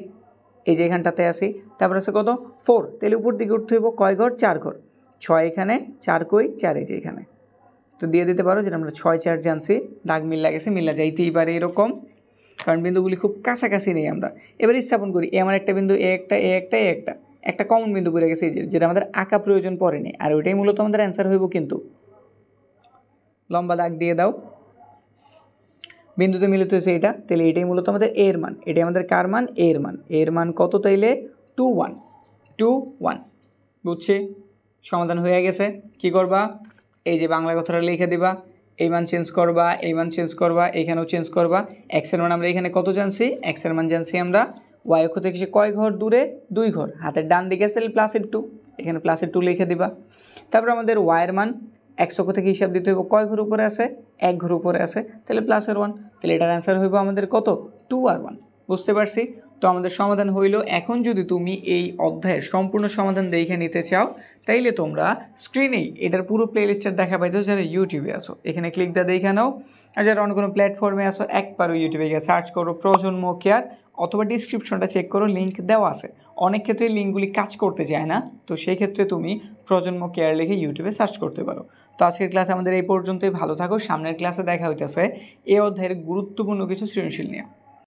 এই যে এখানটাতে আসি। তারপর আছে কত? 4, তাহলে উপর দিকে উঠতে হইব কয় ঘর? 4 ঘর। 6 এখানে, 4 কই? 4 এই যে এখানে। তো দিয়ে দিতে পারো, যেটা আমরা 6 4 জানছি। দাগ মিল্লা গেছে, মিল্লা যাইতেই পারে এরকম, কারণ বিন্দুগুলি খুব কাছাকাছি নেই আমরা। এবার স্থাপন করি। এ আমার একটা বিন্দু, একটা কমন বিন্দু পড়ে গেছে, যেটা আমাদের আঁকা প্রয়োজন পড়েনি, আর ওইটাই মূলত আমাদের অ্যান্সার হইব। কিন্তু লম্বা দাগ দিয়ে দাও, বিন্দুতে মিলিত হয়েছে এটা, তাহলে এটাই মূলত আমাদের এর মান। এটাই আমাদের কার মান? এর মান কত? তাইলে 2 1 2 1, বুঝছি? সমাধান হয়ে গেছে। কি করবা? এই যে বাংলা কথাটা লিখে দিবা, এই মান চেঞ্জ করবা, এই মান চেঞ্জ করবা, এইখানেও চেঞ্জ করবা। এক্সের মান আমরা এখানে কত জানছি? এক্সের মান জানছি আমরা ওয়াই অক্ষ থেকে সে কয় ঘর দূরে? 2 ঘর। হাতের ডান দিকে আছে প্লাসের 2, এখানে প্লাসের 2 লিখে দিবা। তারপর আমাদের ওয়াইয়ের মান এক্স অক্ষ থেকে হিসাব দিতে হইব কয় ঘর উপরে আছে, 1 ঘর উপরে আছে, তাহলে +1, তাহলে এটার অ্যান্সার হইব আমাদের কত 2r1। বুঝতে পারছি? তো আমাদের সমাধান হইল। এখন যদি তুমি এই অধ্যায়ের সম্পূর্ণ সমাধান দেখে নিতে চাও তাইলে তোমরা স্ক্রিনেই এটার পুরো প্লেলিস্টের দেখা পাইতো যারা ইউটিউবে আসো, এখানে ক্লিক দিয়ে দেখে নাও। আর যারা অন্য কোনো প্ল্যাটফর্মে আসো একবারও ইউটিউবে গিয়ে সার্চ করো প্রজন্ম কেয়ার, অথবা ডিসক্রিপশনটা চেক করো, লিঙ্ক দেওয়া আছে। অনেক ক্ষেত্রে লিঙ্কগুলি কাজ করতে চায় না, তো সেই ক্ষেত্রে তুমি প্রজন্ম কেয়ার লিখে ইউটিউবে সার্চ করতে পারো। তো আজকের ক্লাস আমাদের এই পর্যন্তই। ভালো থাকো, সামনের ক্লাসে দেখা হইতেছে এই অধ্যায়ের গুরুত্বপূর্ণ কিছু সৃজনশীল নিয়ে।